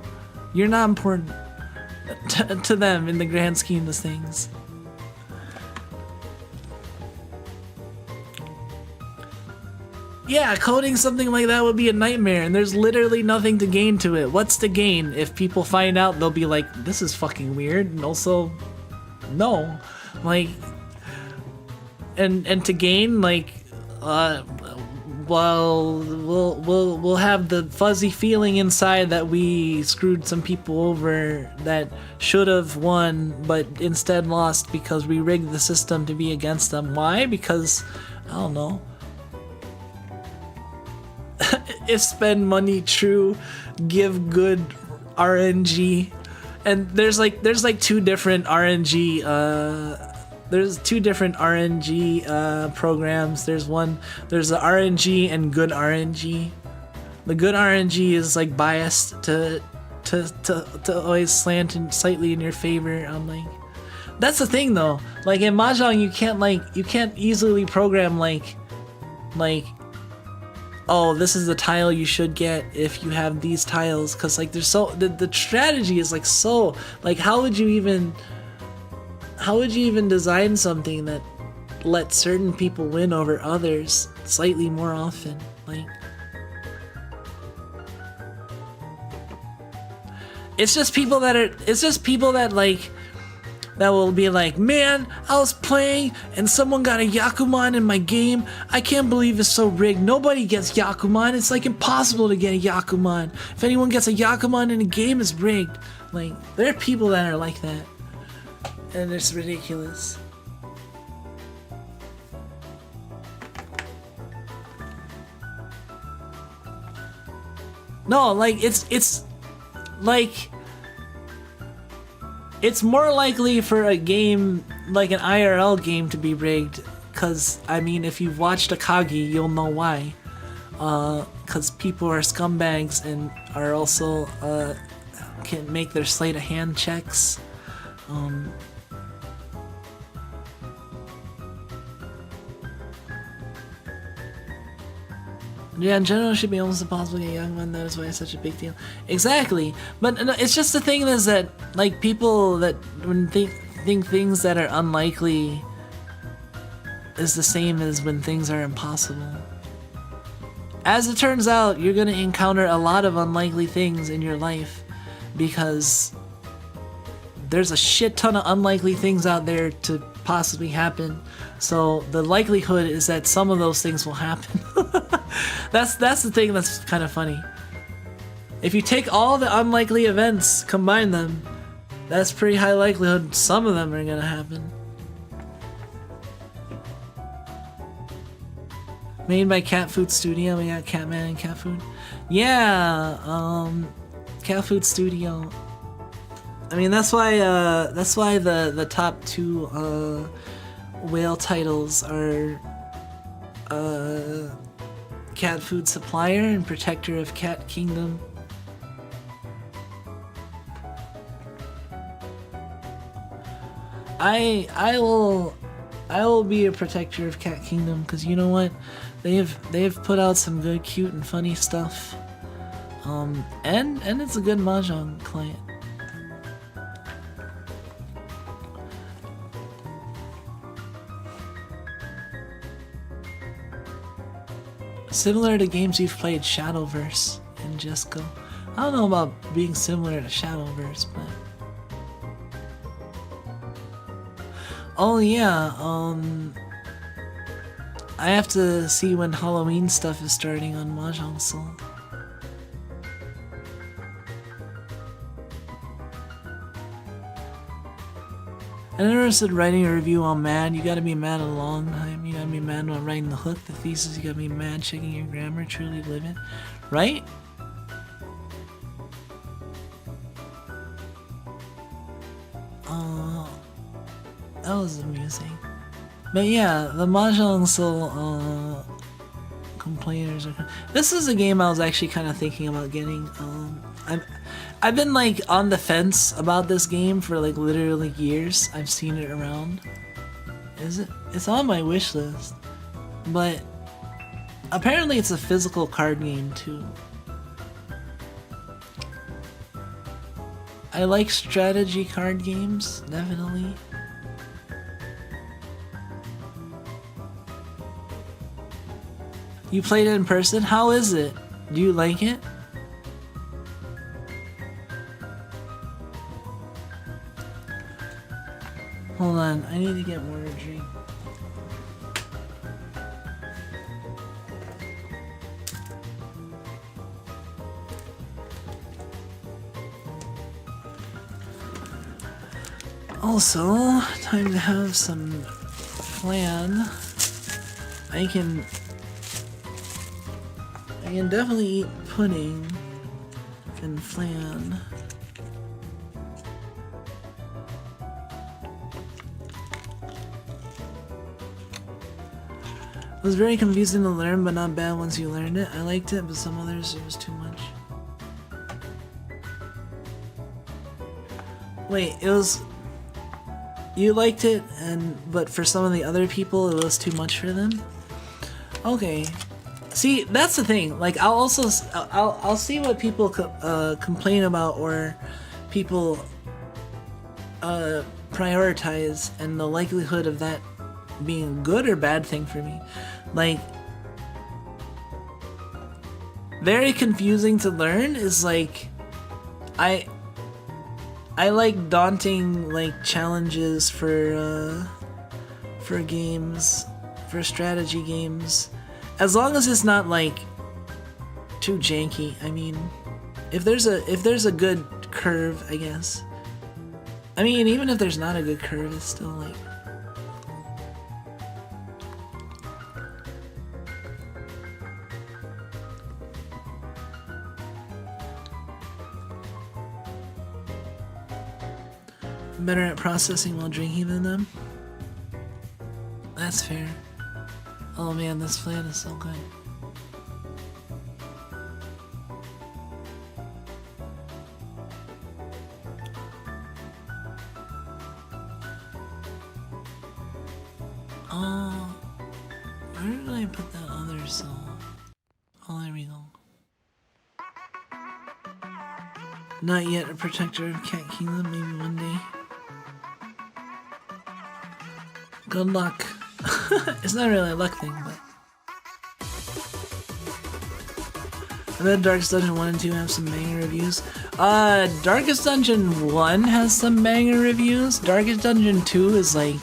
You're not important to them in the grand scheme of things. Yeah, coding something like that would be a nightmare, and there's literally nothing to gain to it. What's the gain? If people find out, they'll be like, this is fucking weird, and also, no. Like, and to gain, like, well, we'll have the fuzzy feeling inside that we screwed some people over that should have won, but instead lost because we rigged the system to be against them. Why? Because, I don't know. If spend money true, give good RNG. And there's like two different RNG programs. There's the RNG and good RNG. The good RNG is like biased to always slant slightly in your favor. I'm like, that's the thing though. Like in mahjong, you can't easily program like, oh, this is the tile you should get if you have these tiles, because like there's the strategy is like so, like how would you even design something that lets certain people win over others slightly more often? Like, it's just people that like, that will be like, man, I was playing and someone got a Yakuman in my game. I can't believe it's so rigged. Nobody gets Yakuman. It's like impossible to get a Yakuman. If anyone gets a Yakuman in a game, it's rigged. Like, there are people that are like that, and it's ridiculous. No, like, it's like, it's more likely for a game, like an IRL game, to be rigged, because, I mean, if you've watched Akagi, you'll know why. Because people are scumbags and are also, can make their sleight of hand checks. Yeah, in general, it should be almost impossible to get a young one. That is why it's such a big deal. Exactly, but it's just the thing is that, like, people that when think things that are unlikely is the same as when things are impossible. As it turns out, you're gonna encounter a lot of unlikely things in your life because there's a shit ton of unlikely things out there to possibly happen. So the likelihood is that some of those things will happen. That's the thing that's kind of funny. If you take all the unlikely events, combine them, that's pretty high likelihood some of them are gonna happen. Made by Cat Food Studio. We got Catman and Cat Food. Yeah, Cat Food Studio. I mean, that's why the top two whale titles are Cat Food Supplier and Protector of Cat Kingdom. I will be a protector of Cat Kingdom because you know what, they've put out some good, cute, and funny stuff, and it's a good mahjong client. Similar to games you've played, Shadowverse and Just Go. I don't know about being similar to Shadowverse, but oh yeah, I have to see when Halloween stuff is starting on Mahjong Soul. I never said writing a review while mad. You gotta be mad a long time. You gotta be mad while writing the hook, the thesis. You gotta be mad checking your grammar, truly living. Right? That was amusing. But yeah, the Mahjong Soul complainers are... This is a game I was actually kind of thinking about getting. I've been like on the fence about this game for like literally years. I've seen it around. It's on my wish list. But apparently it's a physical card game too. I like strategy card games, definitely. You played it in person? How is it? Do you like it? Hold on, I need to get more to drink. Also, time to have some flan. I can definitely eat pudding and flan. It was very confusing to learn, but not bad once you learned it. I liked it, but some others it was too much. Wait, it was... You liked it, but for some of the other people it was too much for them? Okay. See, that's the thing. Like, I'll see what people complain about or people prioritize, and the likelihood of that being a good or bad thing for me. Like, very confusing to learn is like, I like daunting like challenges for games, for strategy games, as long as it's not like too janky. I mean, if there's a good curve, I guess. I mean, even if there's not a good curve, it's still like... Better at processing while drinking than them? That's fair. Oh man, this flan is so good. Oh, where did I put that other song? Oh, there we go. Not yet a protector of Cat Kingdom, maybe one day. Good luck. It's not really a luck thing, but... I bet Darkest Dungeon 1 and 2 have some banger reviews. Darkest Dungeon 1 has some banger reviews. Darkest Dungeon 2 is like...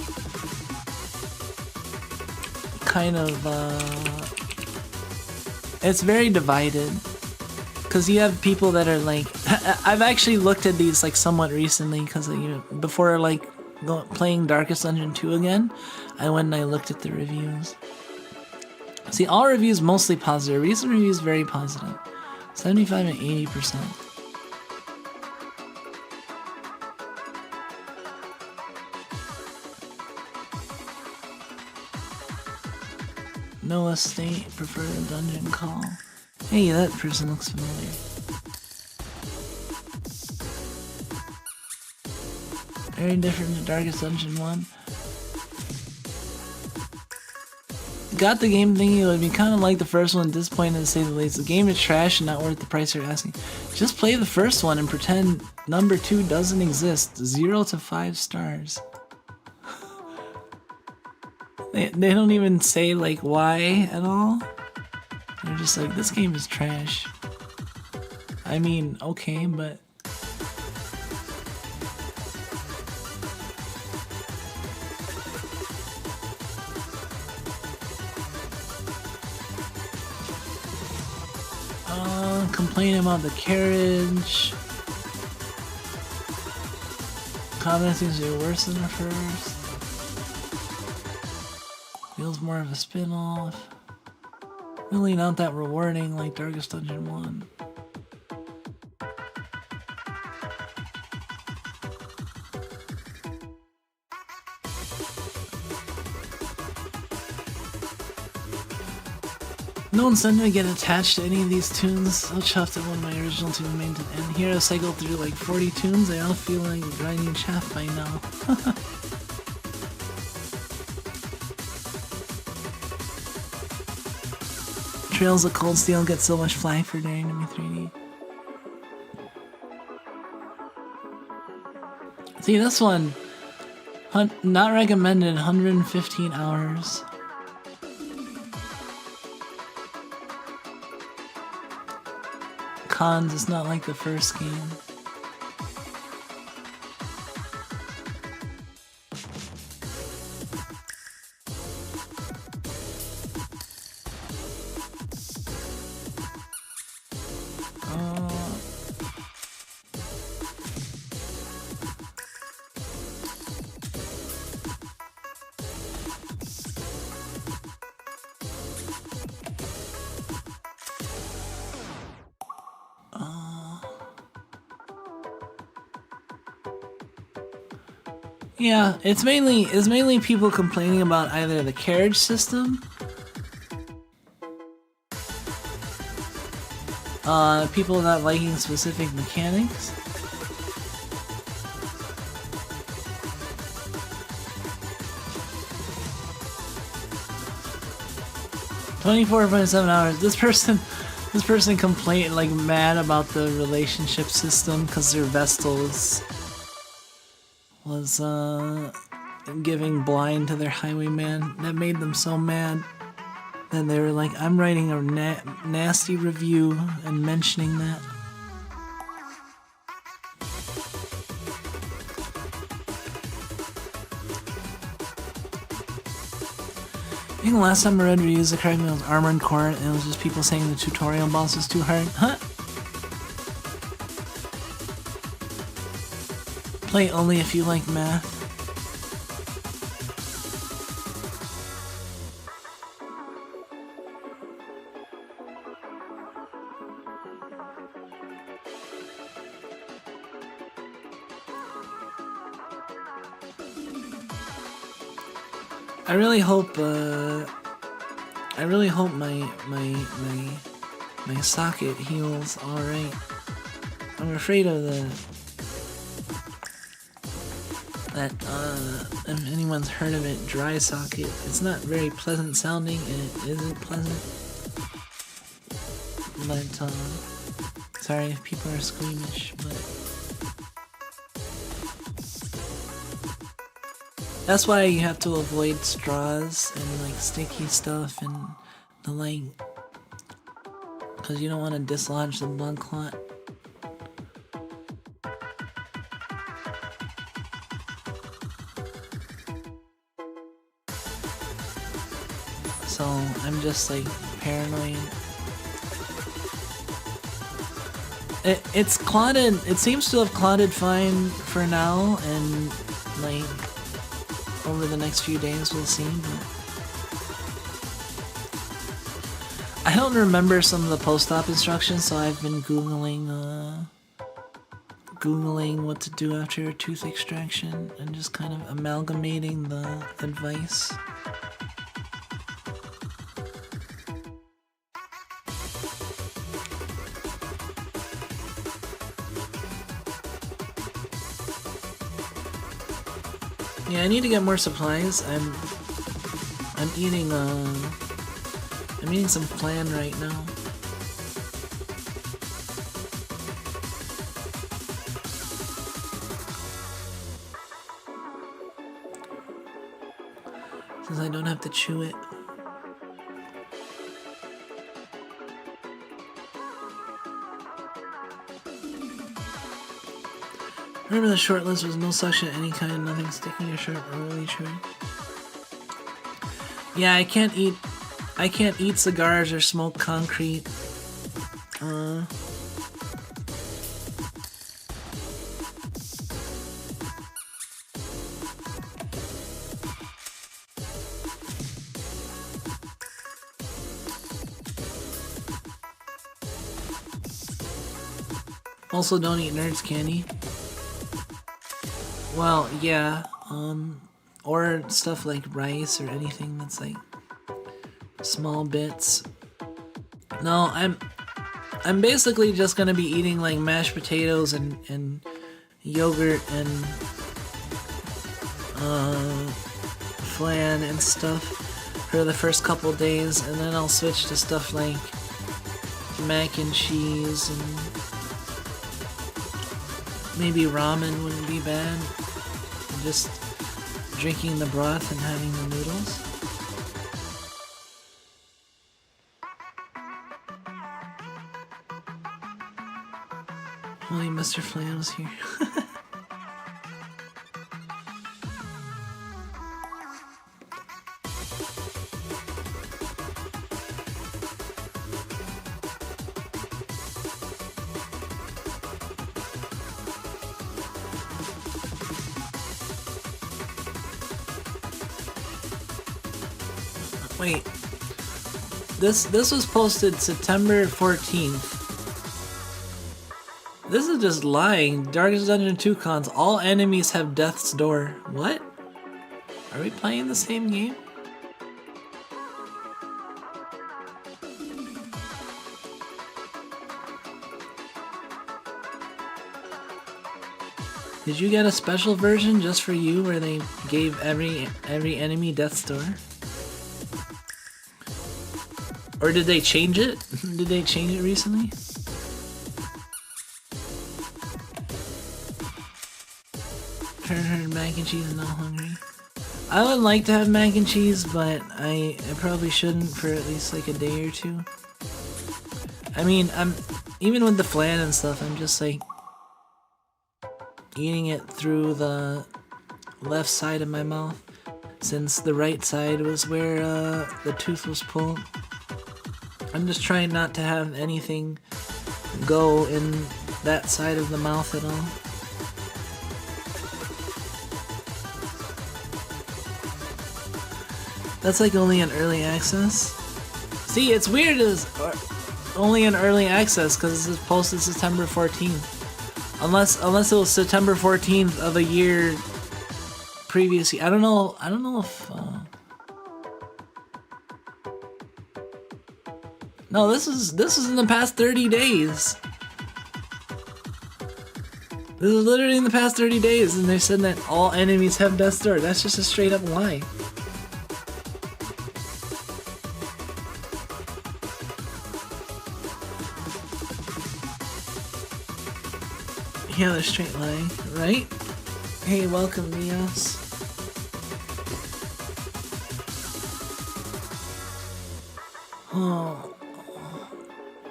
kind of, it's very divided. because you have people that are like, I've actually looked at these like somewhat recently because before like playing Darkest Dungeon 2 again, I went and I looked at the reviews. See, all reviews mostly positive. Recent reviews very positive, 75 and 80%. No estate, prefer a dungeon call. Hey, that person looks familiar. Very different to Darkest Dungeon 1. Got the game thinking it would be kind of like the first one, disappointed to say the least. The game is trash and not worth the price you're asking. Just play the first one and pretend number 2 doesn't exist. 0 to 5 stars. They don't even say like why at all. They're just like, this game is trash. I mean, okay, but complaining about the carriage. Comment seems to be worse than the first. Feels more of a spin-off. Really not that rewarding like Darkest Dungeon 1. No incentive to get attached to any of these tunes. So chuffed that one of my original tunes made to end. Here I cycled through like 40 tunes. I all feel like grinding chaff by now. Trails of Cold Steel get so much flack for daring to be 3D. See, this one, not recommended, 115 hours. Cons, it's not like the first game. Yeah, it's mainly people complaining about either the carriage system, people not liking specific mechanics, .7 hours. This person complained like mad about the relationship system because their Vestals was giving blind to their highwayman. That made them so mad that they were like, I'm writing a nasty review and mentioning that. I think the last time I read reviews that correct me was Armored Core, and it was just people saying the tutorial boss was too hard. Huh? Play only if you like math. I really hope my socket heals all right. I'm afraid of that if anyone's heard of it, dry socket. It's not very pleasant sounding, and it isn't pleasant. But sorry if people are squeamish, but that's why you have to avoid straws and like sticky stuff and the like, because you don't want to dislodge the blood clot. So I'm just like paranoid. It's clotted. It seems to have clotted fine for now, and like over the next few days we'll see. But I don't remember some of the post-op instructions, so I've been googling what to do after a tooth extraction and just kind of amalgamating the advice. Yeah, I need to get more supplies. I'm eating some flan right now. Since I don't have to chew it. Remember the short list was no suction of any kind, nothing sticking or sharp or really chewing. Yeah, I can't eat cigars or smoke concrete. Also, don't eat Nerds candy. Well, yeah, or stuff like rice or anything that's like small bits. No, I'm basically just gonna be eating like mashed potatoes and yogurt and flan and stuff for the first couple days, and then I'll switch to stuff like mac and cheese, and maybe ramen wouldn't be bad. Just drinking the broth and having the noodles. Holy Mr. Flan's here. Wait, this was posted September 14th. This is just lying. Darkest Dungeon 2 cons. All enemies have death's door. What? Are we playing the same game? Did you get a special version just for you where they gave every enemy death's door? Or did they change it? Did they change it recently? Heard mac and cheese and not hungry. I would like to have mac and cheese, but I probably shouldn't for at least like a day or two. I mean, even with the flan and stuff, I'm just like eating it through the left side of my mouth, since the right side was where the tooth was pulled. I'm just trying not to have anything go in that side of the mouth at all. That's like only in early access. See, it's weird as only in early access because this is posted September 14th. Unless it was September 14th of a year previous. I don't know if. No, this is in the past 30 days. This is literally in the past 30 days, and they said that all enemies have death's door. That's just a straight up lie. Yeah, they're straight lie, right? Hey, welcome, Mios. Oh,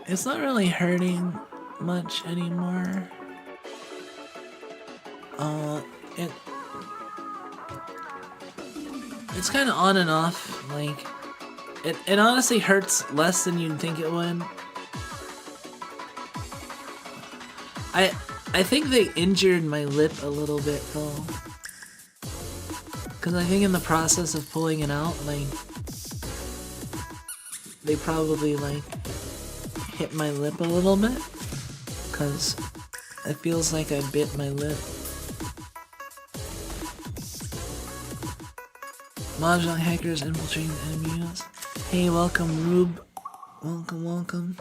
it's not really hurting much anymore. It's kind of on and off. Like, it honestly hurts less than you'd think it would. I think they injured my lip a little bit though. Cause I think in the process of pulling it out, like they probably like hit my lip a little bit. Cause it feels like I bit my lip. Mahjong hackers infiltrating enemies. Hey, welcome Rube. Welcome.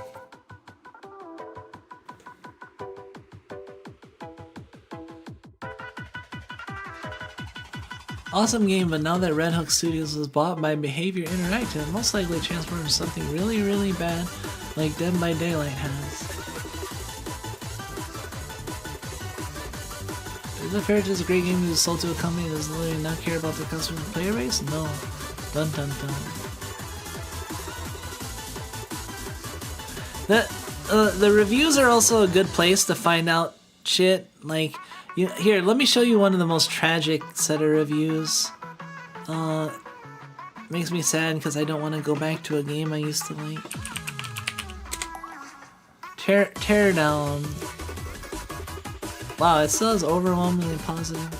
Awesome game, but now that Red Hook Studios was bought by Behavior Interactive, it most likely transformed into something really, really bad, like Dead by Daylight has. Is it fair just a great game you sold to a company that does literally not care about their customer player base? No. Dun dun dun. The reviews are also a good place to find out shit. Like, here, let me show you one of the most tragic set of reviews. Makes me sad because I don't want to go back to a game I used to like. Teardown. Wow, it still is overwhelmingly positive.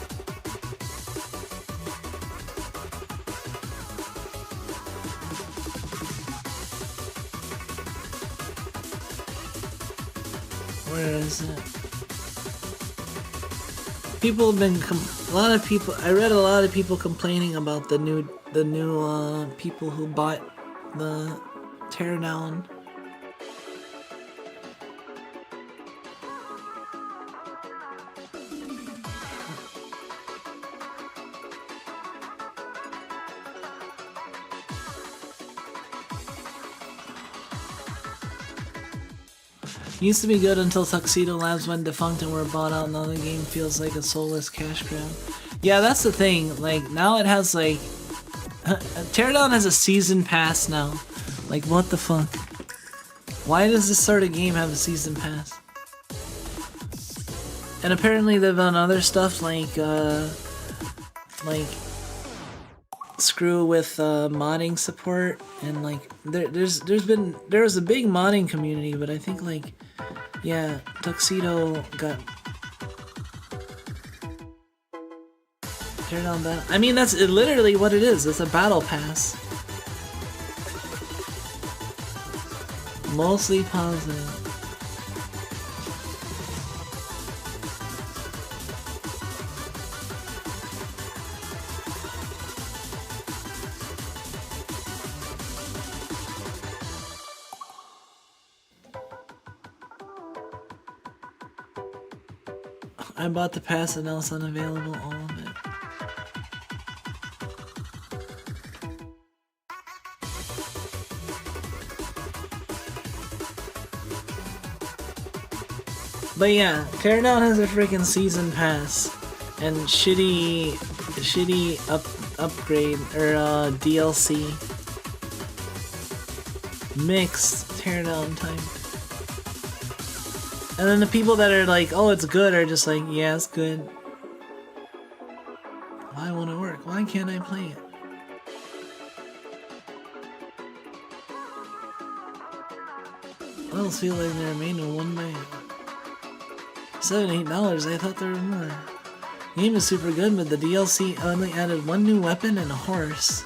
Where is it? People have been I read a lot of people complaining about the new people who bought the teardown. Used to be good until Tuxedo Labs went defunct and were bought out. Now the game feels like a soulless cash grab. Yeah, that's the thing. Like, now it has like... Teardown has a season pass now. Like, what the fuck? Why does this sort of game have a season pass? And apparently they've done other stuff like screw with modding support, and like there was a big modding community, but I think like, yeah, Tuxedo got teardown battle. I mean, that's literally what it is. It's a battle pass. Mostly positive. I bought the pass and now it's unavailable, all of it. But yeah, Teardown has a freaking season pass and shitty upgrade or DLC mixed Teardown type. And then the people that are like, oh, it's good, are just like, yeah, it's good. Why won't it work? Why can't I play it? I don't feel like there remained in one day. $7, $8, I thought there were more. The game is super good, but the DLC only added one new weapon and a horse.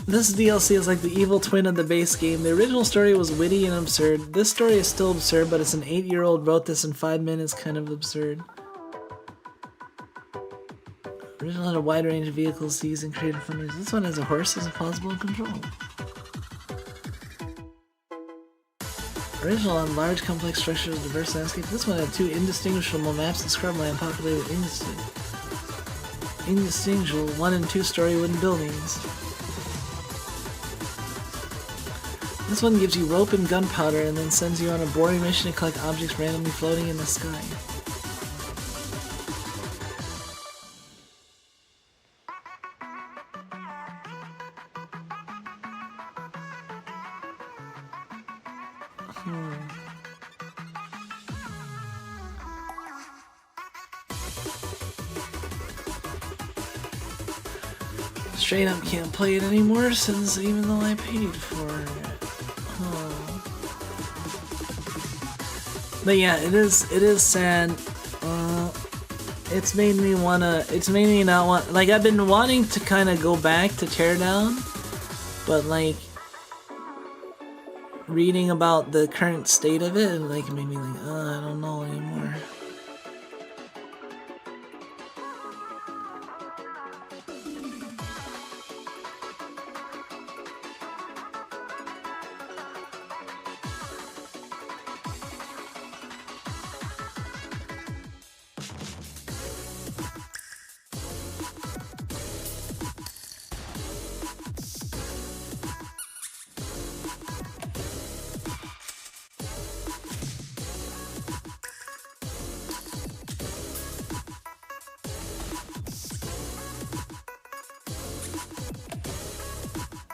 This DLC is like the evil twin of the base game. The original story was witty and absurd. This story is still absurd, but it's an 8-year-old wrote this in 5 minutes, kind of absurd. Original had a wide range of vehicles to use and creative funders. This one has a horse as impossible to control. Original on large complex structures, diverse landscape. This one had 2 indistinguishable maps and scrubland populated with indistinguishable 1- and 2-story wooden buildings. This one gives you rope and gunpowder and then sends you on a boring mission to collect objects randomly floating in the sky. straight up can't play it anymore since even though I paid for it. Oh. But yeah, it is sad. It's made me not want, like, I've been wanting to kind of go back to Teardown, but like reading about the current state of it, like, made me like, I don't know anymore.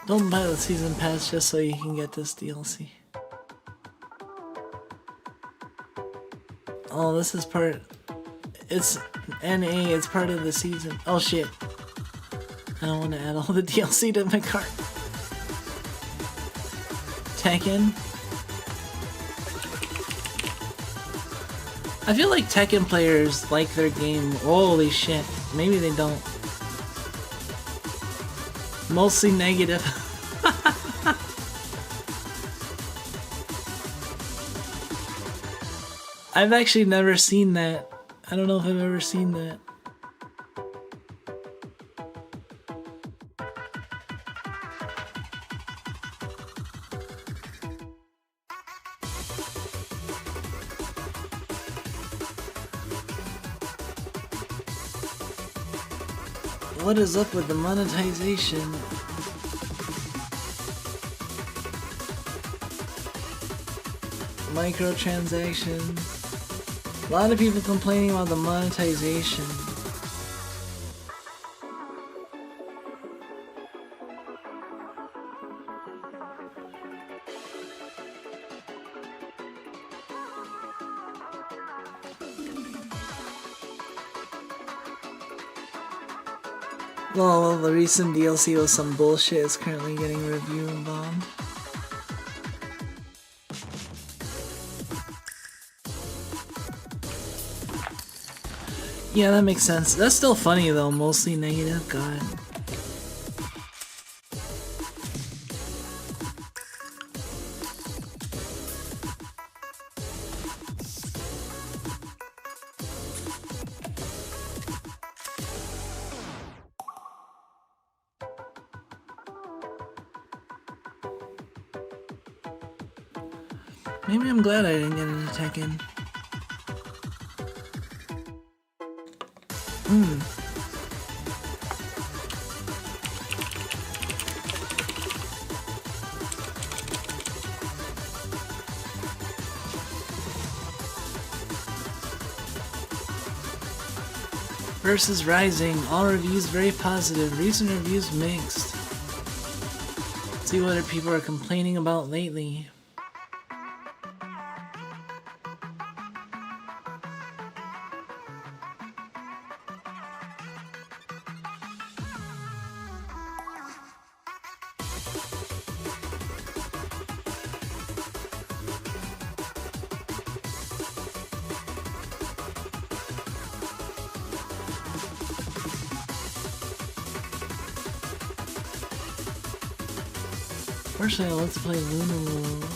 Don't buy the season pass just so you can get this DLC. Oh, this is part... It's NA, it's part of the season. Oh shit. I don't want to add all the DLC to my cart. Tekken. I feel like Tekken players like their game. Holy shit. Maybe they don't. Mostly negative. I've actually never seen that. I don't know if I've ever seen that. What is up with the monetization? Microtransactions. A lot of people complaining about the monetization. Well, the recent DLC was some bullshit. It's currently getting review bombed. Yeah, that makes sense. That's still funny though, mostly negative. God. Maybe I'm glad I didn't get into Tekken. Versus Rising, all reviews very positive, recent reviews mixed. Let's see what people are complaining about lately. First, let's play Luna.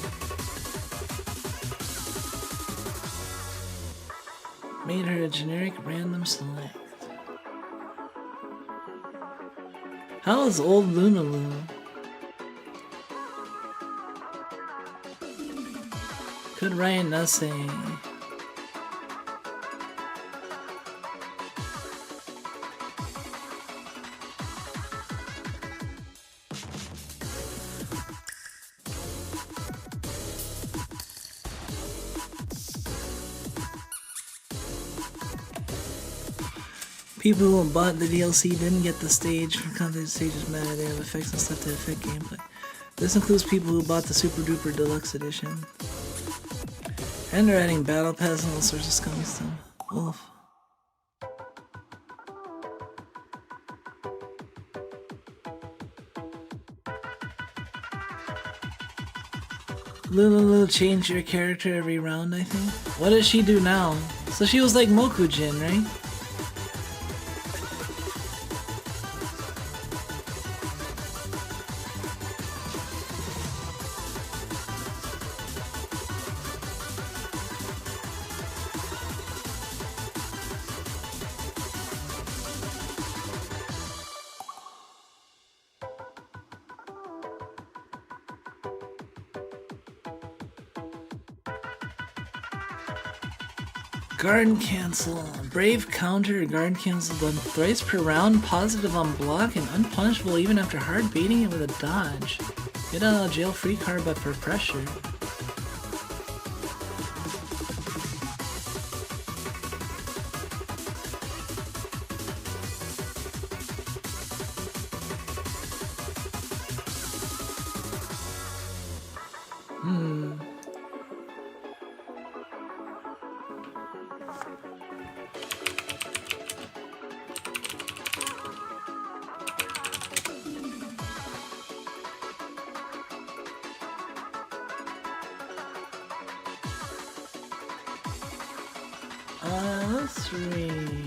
Made her a generic random select. How is old Luna? Could Ryan not say? People who bought the DLC didn't get the stage. Content stages matter, they have effects and stuff to affect gameplay. This includes people who bought the Super Duper Deluxe Edition. And they're adding Battle Pass and all sorts of scummy stuff. Oof. Lulu change your character every round, I think. What does she do now? So she was like Mokujin, right? Guard cancel. Brave counter, guard cancel done thrice per round, positive on block, and unpunishable even after hard beating it with a dodge. Get a jail free card but for pressure. Let's read.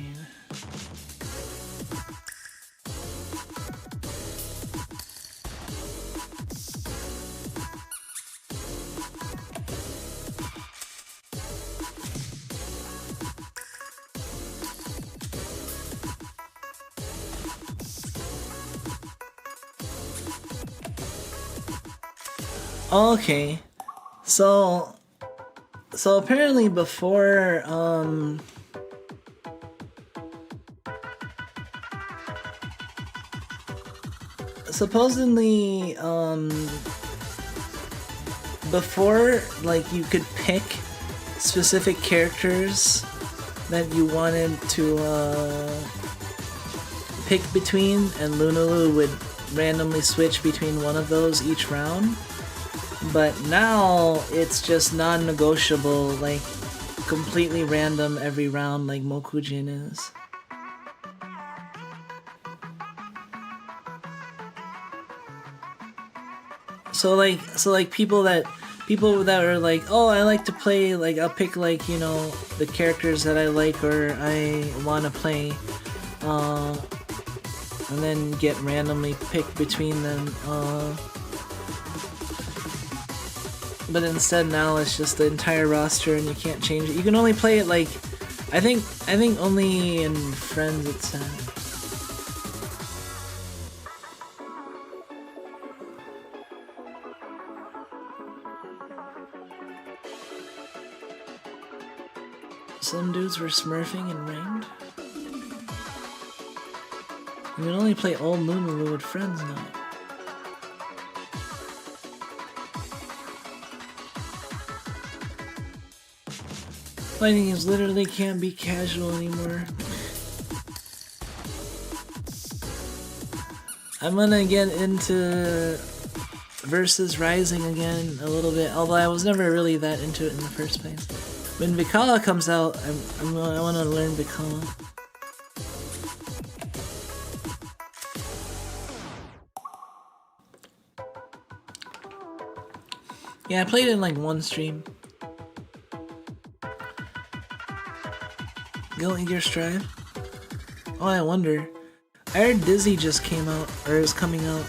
Okay, so apparently before supposedly before, like, you could pick specific characters that you wanted to pick between, and Lunulu would randomly switch between one of those each round. But now it's just non-negotiable, like completely random every round, like Mokujin is. So like people that are like, oh, I like to play, like, I'll pick, like, you know, the characters that I like or I want to play, and then get randomly picked between them. But instead now it's just the entire roster and you can't change it. You can only play it, like, I think only in Friends it said. Some dudes were smurfing and ranked. You can only play old Lunulu with friends now. Fighting games literally can't be casual anymore. I'm gonna get into Versus Rising again a little bit, although I was never really that into it in the first place. When Vikala comes out, I want to learn Vikala. Yeah, I played it in like one stream. Guilty Gear Strive? Oh, I wonder. I heard Dizzy just came out, or is coming out.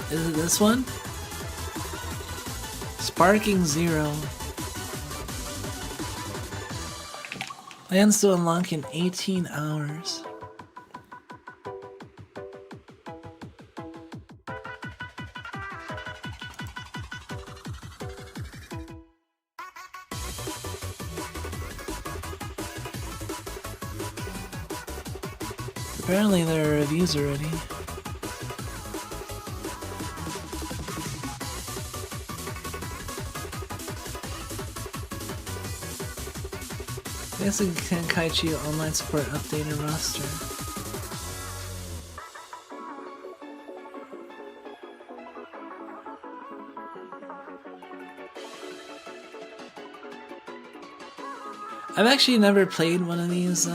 Is it this one? Sparking Zero. Plans to unlock in 18 hours. Apparently there are reviews already. Basic Tenkaichi online support updated roster. I've actually never played one of these.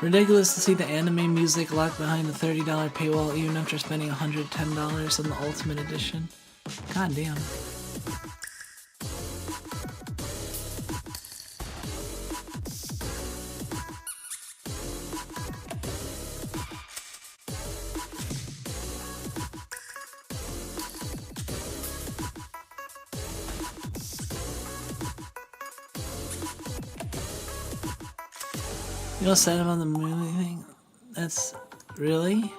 Ridiculous to see the anime music locked behind the $30 paywall even after spending $110 on the Ultimate Edition. God damn. You know, said about the movie thing? That's really?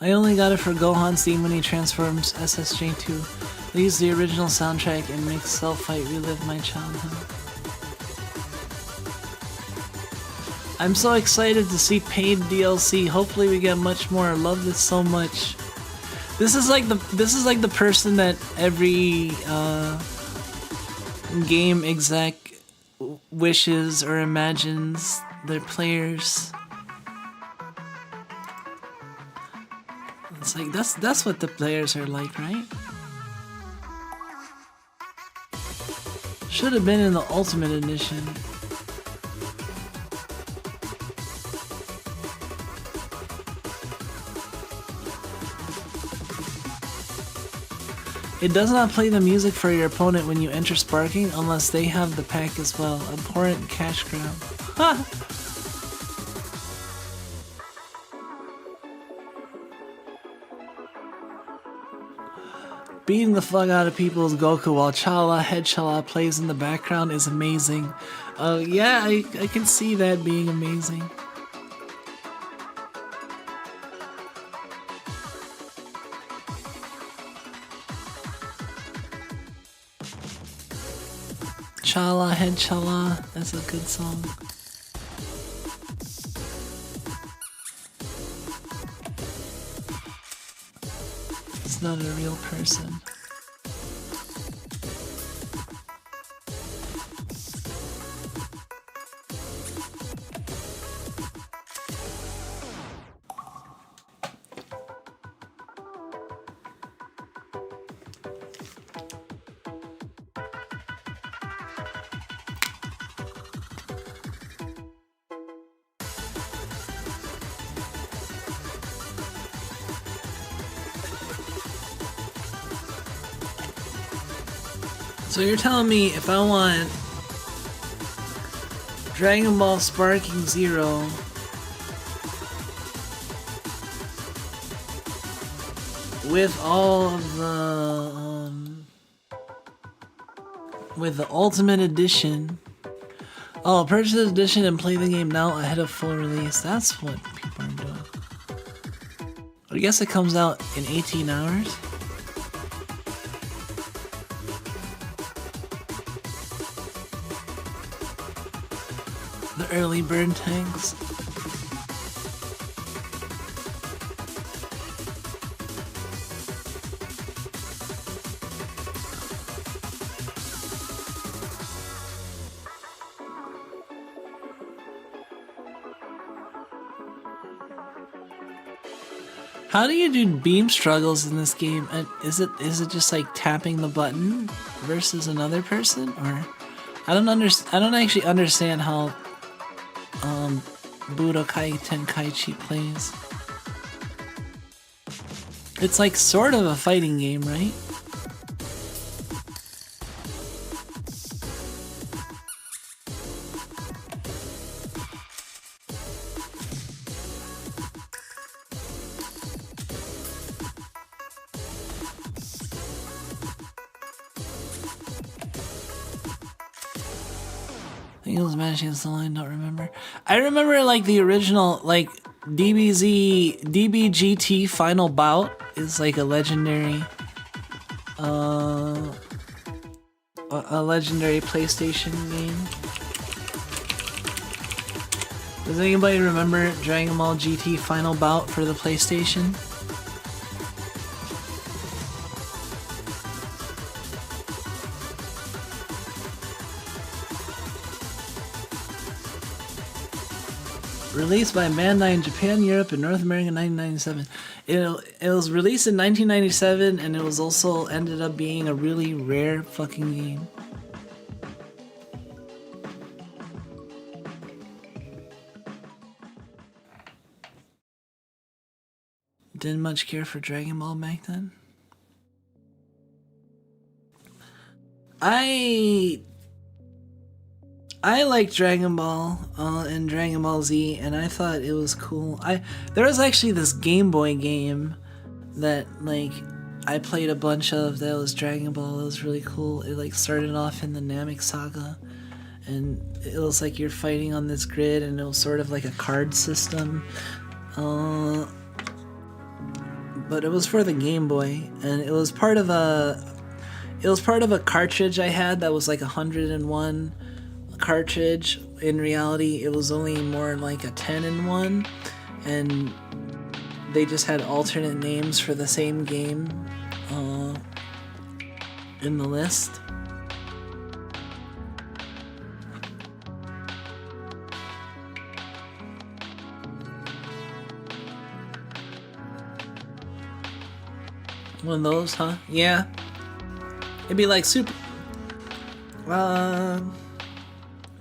I only got it for Gohan's theme when he transforms SSJ2. I used the original soundtrack and makes Self-Fight relive my childhood. I'm so excited to see paid DLC. Hopefully we get much more. I love this so much. This is like the person that every game exec wishes or imagines their players. It's like that's what the players are like, right? Should have been in the Ultimate Edition. It does not play the music for your opponent when you enter Sparking unless they have the pack as well. Abhorrent cash grab. Ha! Beating the fuck out of people's Goku while Chala, Head Chala plays in the background is amazing. Yeah, I can see that being amazing. Chala, Head Chala, that's a good song. It's not a real person. So you're telling me if I want Dragon Ball Sparking Zero with all of the with the Ultimate Edition, oh, purchase the edition and play the game now ahead of full release. That's what people are doing. I guess it comes out in 18 hours. The early bird tags. How do you do beam struggles in this game? Is it just like tapping the button versus another person, or I don't actually understand how Budokai Tenkaichi plays. It's like sort of a fighting game, right? I think it was Managing the Line, don't remember. I remember like the original, like DBGT Final Bout is like a legendary PlayStation game. Does anybody remember Dragon Ball GT Final Bout for the PlayStation? Released by Bandai in Japan, Europe, and North America in 1997. It was released in 1997, and it was also ended up being a really rare fucking game. Didn't much care for Dragon Ball back then. I liked Dragon Ball and Dragon Ball Z, and I thought it was cool. There was actually this Game Boy game that like I played a bunch of that was Dragon Ball. It was really cool. It like started off in the Namek Saga, and it was like you're fighting on this grid, and it was sort of like a card system. But it was for the Game Boy, and it was part of a cartridge I had that was like 101 cartridge. In reality, it was only more like a 10-in-1, and they just had alternate names for the same game in the list. One of those, huh? Yeah. It'd be like super... well,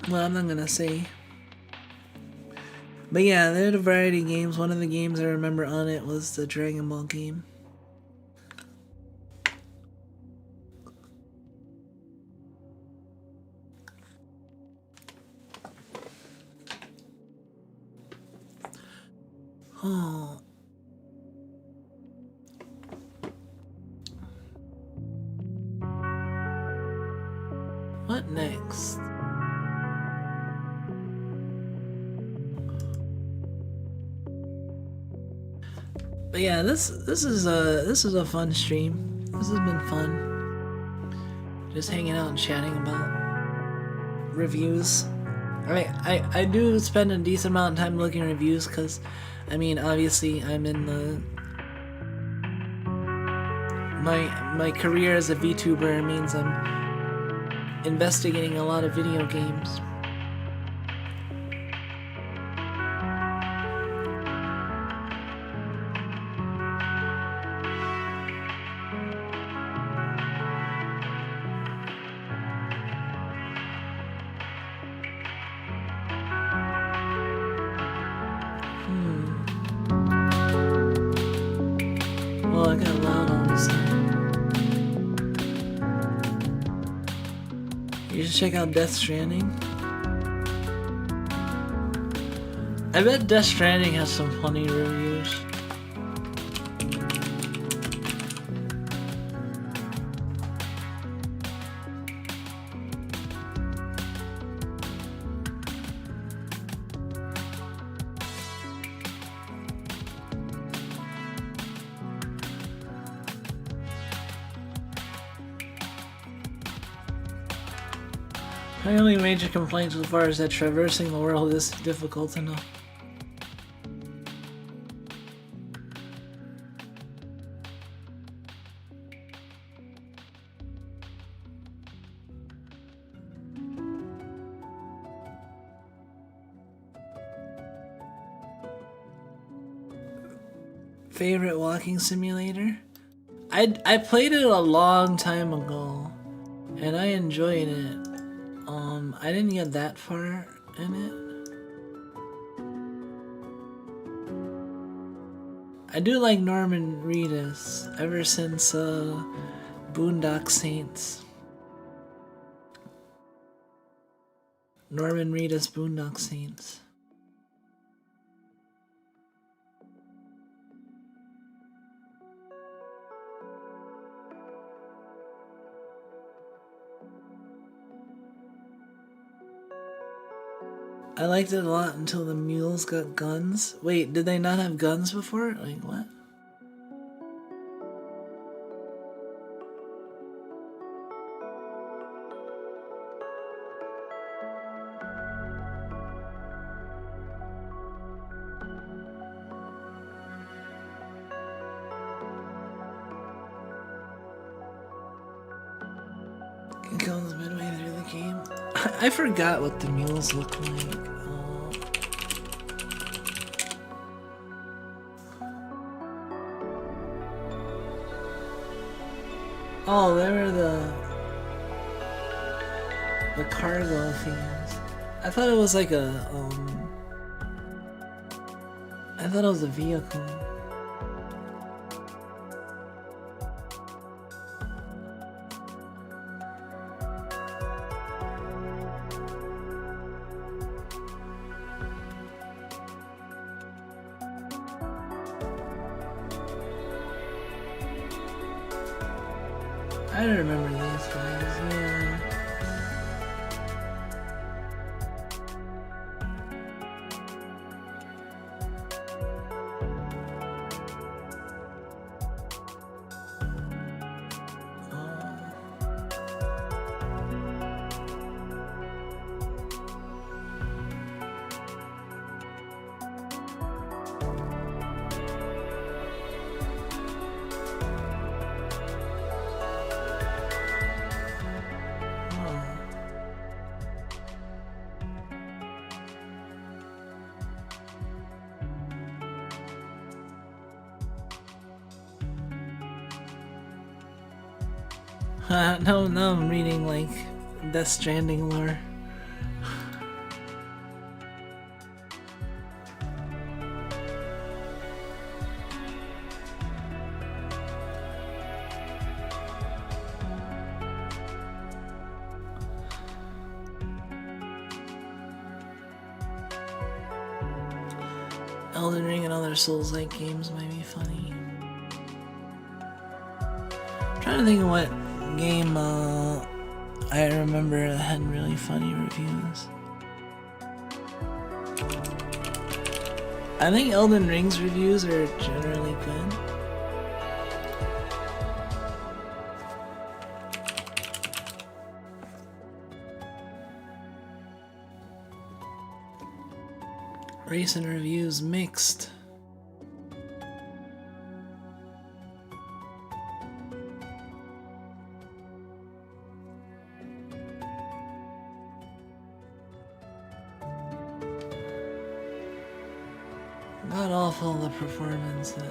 I'm not gonna say. But yeah, they had a variety of games. One of the games I remember on it was the Dragon Ball game. Oh. What next? But yeah, this is a fun stream. This has been fun. Just hanging out and chatting about reviews. I do spend a decent amount of time looking at reviews because, I mean, obviously I'm in the my career as a VTuber means I'm investigating a lot of video games. Well, I got loud all of a sudden. You should check out Death Stranding. I bet Death Stranding has some funny reviews. My only major complaint so far is that traversing the world is difficult enough. Favorite walking simulator? I played it a long time ago, and I enjoyed it. I didn't get that far in it. I do like Norman Reedus ever since Boondock Saints. Norman Reedus Boondock Saints. I liked it a lot until the mules got guns. Wait, did they not have guns before? Like, what? It goes midway through the game. I forgot what the mules look like. Oh, they were the cargo themes. I thought it was like a I thought it was a vehicle. I remember these guys, yeah. Now I'm reading like Death Stranding lore. Elden Ring and other Souls-like games might be funny. I'm trying to think of what game I remember that had really funny reviews. I think Elden Ring's reviews are generally good. Recent reviews mixed. God awful the performances.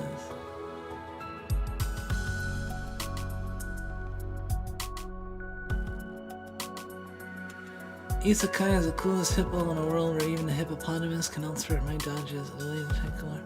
Isekai is the coolest hippo in a world where even a hippopotamus can outsmart my dodges. Really spectacular.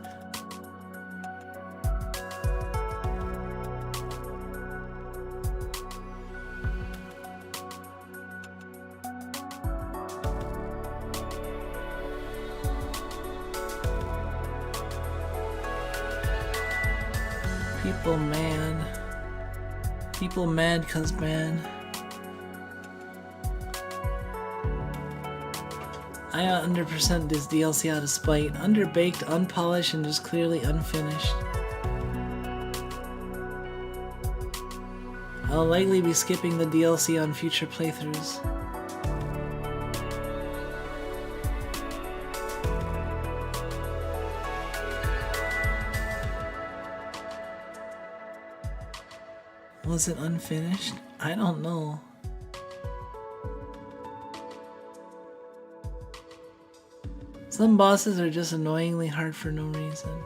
People mad cause bad. I 100% this DLC out of spite. Underbaked, unpolished, and just clearly unfinished. I'll likely be skipping the DLC on future playthroughs. Was it unfinished? I don't know. Some bosses are just annoyingly hard for no reason.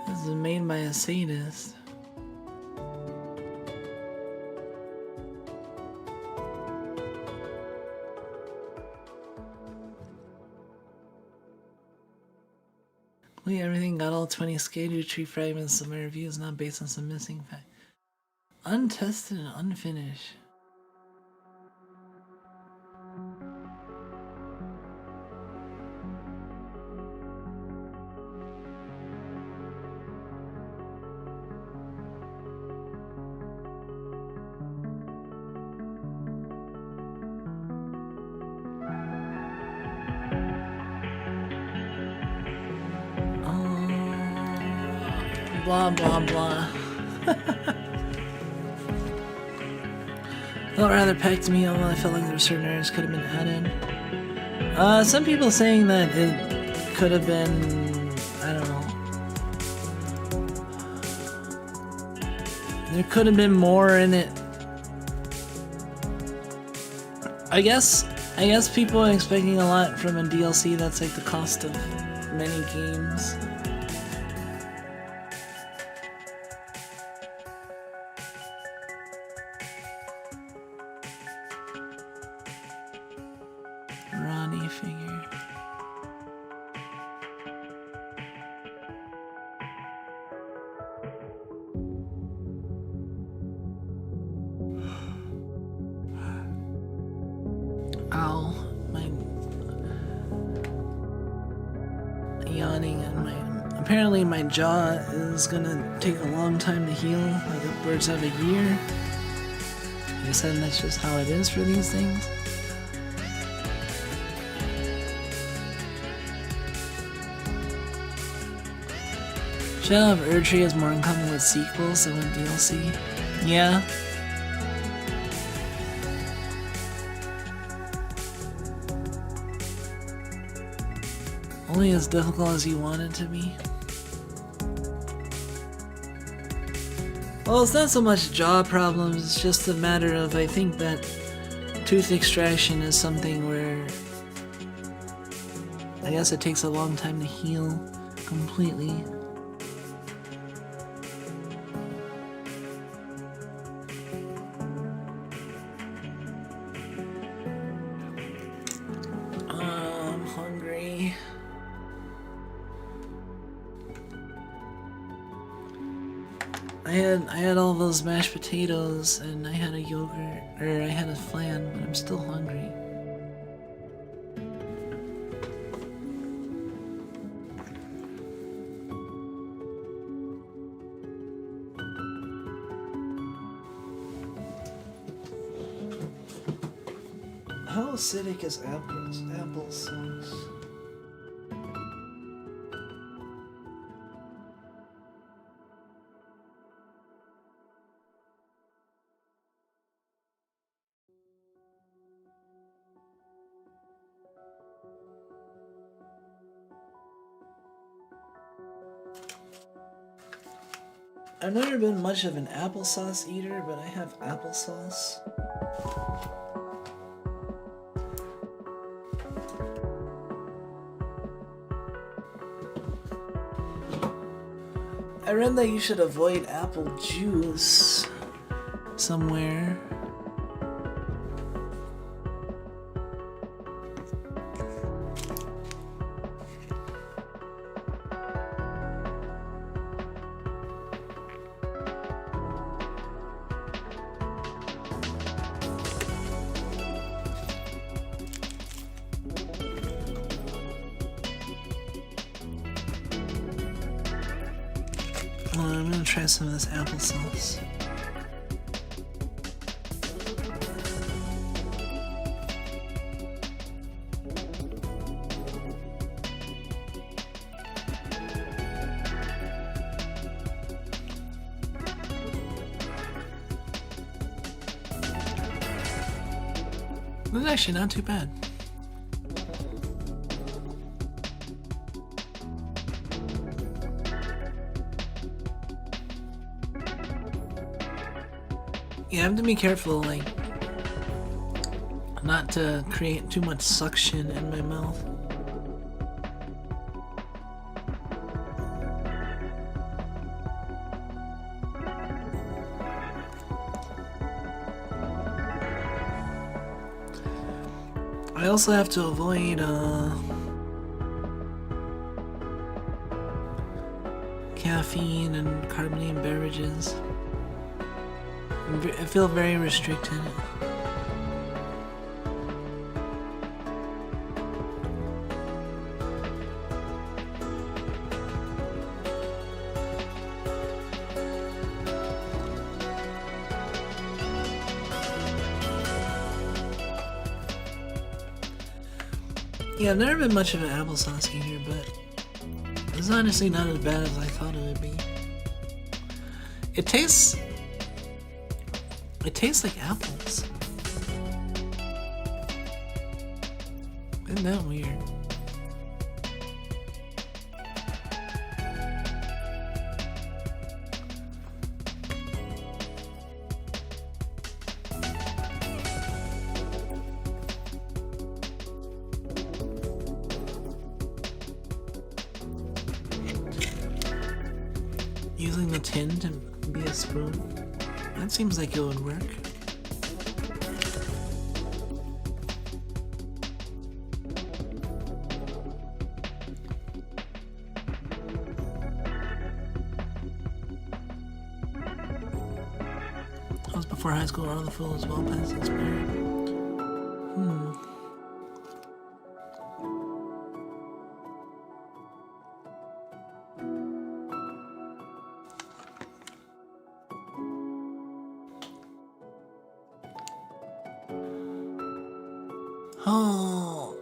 This is made by a sadist. Everything got all 20 scheduled tree fragments, so my review is not based on some missing fact. Untested and unfinished. Blah blah blah. Felt rather packed to me, although I felt like there were certain areas could have been added. Some people saying that it could have been, I don't know. There could have been more in it. I guess people are expecting a lot from a DLC that's like the cost of many games. minifigure. Ow, my yawning and apparently my jaw is gonna take a long time to heal, like upwards of a year. I guess that's just how it is for these things. Shadow of Erdtree is more in common with sequels than with DLC. Yeah. Only as difficult as you want it to be. Well, it's not so much jaw problems, it's just a matter of, I think that tooth extraction is something where I guess it takes a long time to heal completely. I'm hungry. I had all those mashed potatoes and I had a yogurt, or I had a flan, but I'm still hungry. How acidic is applesauce? I've never been much of an applesauce eater, but I have applesauce. I read that you should avoid apple juice somewhere. I'm gonna try some of this applesauce. This is actually not too bad. Yeah, I have to be careful, like, not to create too much suction in my mouth. I also have to avoid, caffeine and carbonated beverages. I feel very restricted. Yeah, I've never been much of an applesauce eater, but it's honestly not as bad as I thought it would be. It tastes like apples. Isn't that weird? Using the tin to be a spoon? That seems like it would work. That was before high school, all the fool was well past expired. Oh,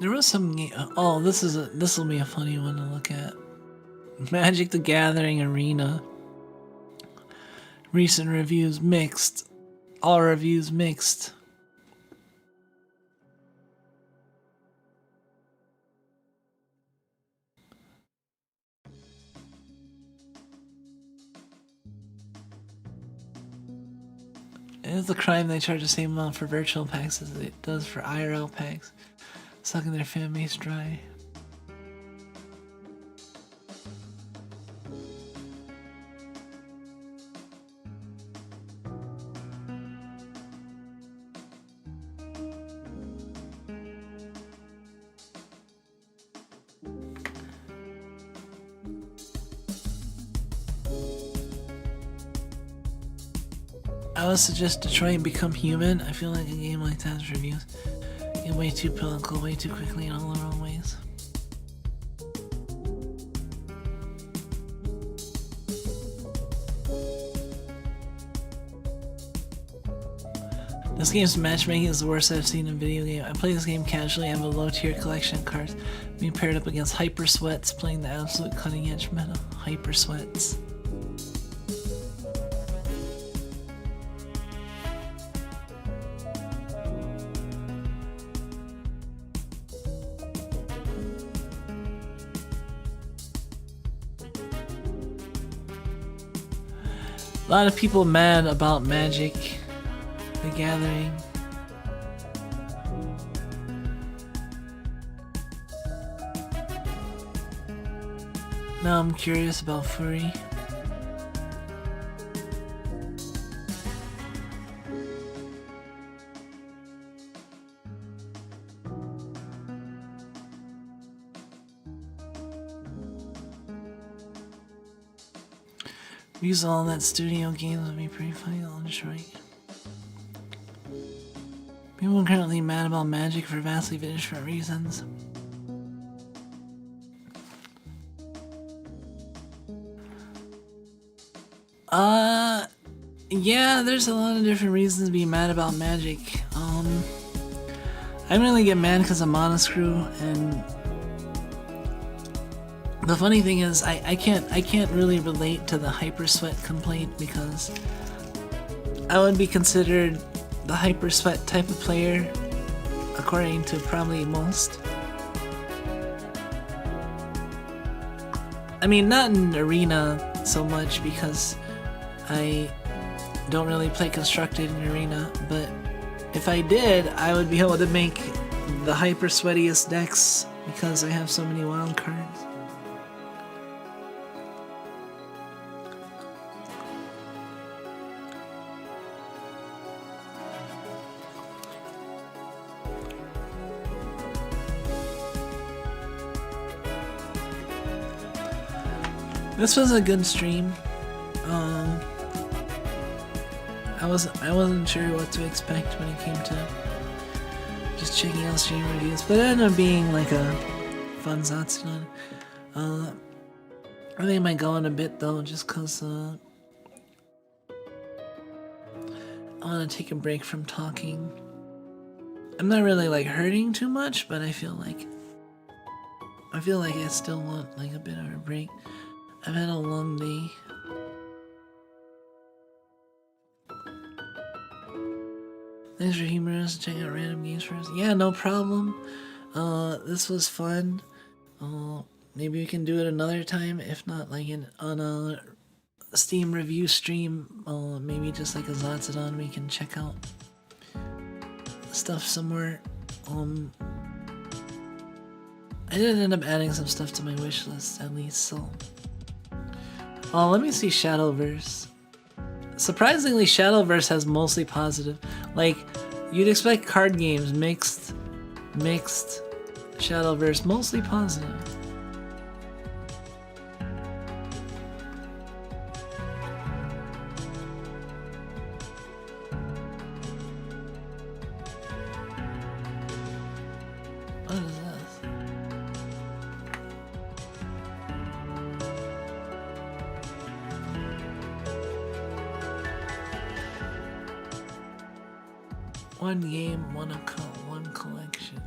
there was some game. Oh, this will be a funny one to look at. Magic the Gathering Arena. Recent reviews mixed. All reviews mixed. It's a crime they charge the same amount for virtual packs as it does for IRL packs, sucking their fan base dry. I would suggest Detroit Become Human. I feel like a game like that's reviews get way too political, way too quickly in all the wrong ways. This game's matchmaking is the worst I've seen in a video game. I play this game casually. I have a low tier collection of cards being paired up against Hyper Sweats, playing the absolute cutting edge meta. Hyper Sweats. A lot of people mad about Magic the Gathering. Now I'm curious about Furry. Use all that studio games would be pretty funny on Detroit. People are currently mad about Magic for vastly different reasons. Yeah, there's a lot of different reasons to be mad about Magic. I really get mad because I'm Monoscrew, and the funny thing is, I can't really relate to the Hyper Sweat complaint because I would be considered the Hyper Sweat type of player, according to probably most. I mean, not in Arena so much because I don't really play Constructed in Arena, but if I did, I would be able to make the Hyper Sweatiest decks because I have so many wild cards. This was a good stream. I wasn't sure what to expect when it came to just checking out stream reviews, but it ended up being like a fun Zatsudan. I think I might go in a bit though, just cause I want to take a break from talking. I'm not really like hurting too much, but I feel like I still want like a bit of a break. I've had a long day. Thanks for humoring us and checking out random games for us. Yeah, no problem. This was fun. Maybe we can do it another time. If not, like on a Steam review stream, maybe just like a Zatsudan, we can check out stuff somewhere. I did end up adding some stuff to my wish list at least, so. Oh, let me see Shadowverse. Surprisingly, Shadowverse has mostly positive. Like, you'd expect card games, mixed, Shadowverse, mostly positive. One game, one account, one collection.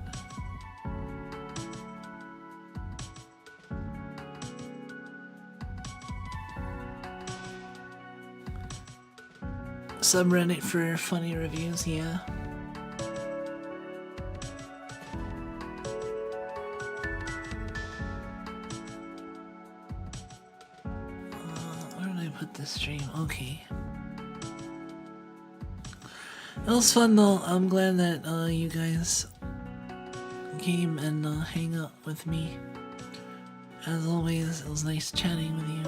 Subreddit for funny reviews, yeah. Where did I put this stream? Okay. It was fun though. I'm glad that you guys came and hang out with me. As always, it was nice chatting with you.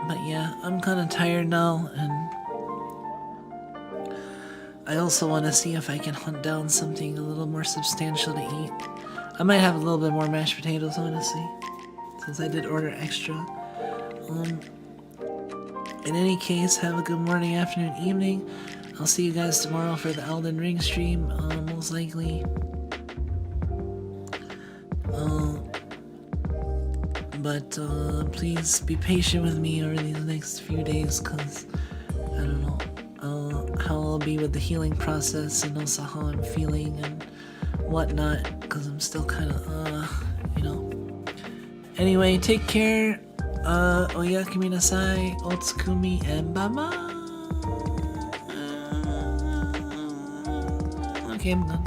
But yeah, I'm kind of tired now, and I also want to see if I can hunt down something a little more substantial to eat. I might have a little bit more mashed potatoes, honestly, since I did order extra. In any case, have a good morning, afternoon, evening. I'll see you guys tomorrow for the Elden Ring stream, most likely. But please be patient with me over these next few days, because I don't know how I'll be with the healing process, and also how I'm feeling and whatnot, because I'm still kind of, you know. Anyway, take care. Oyakumi nasai, otsukumi, and bye-bye. Okay, I'm done.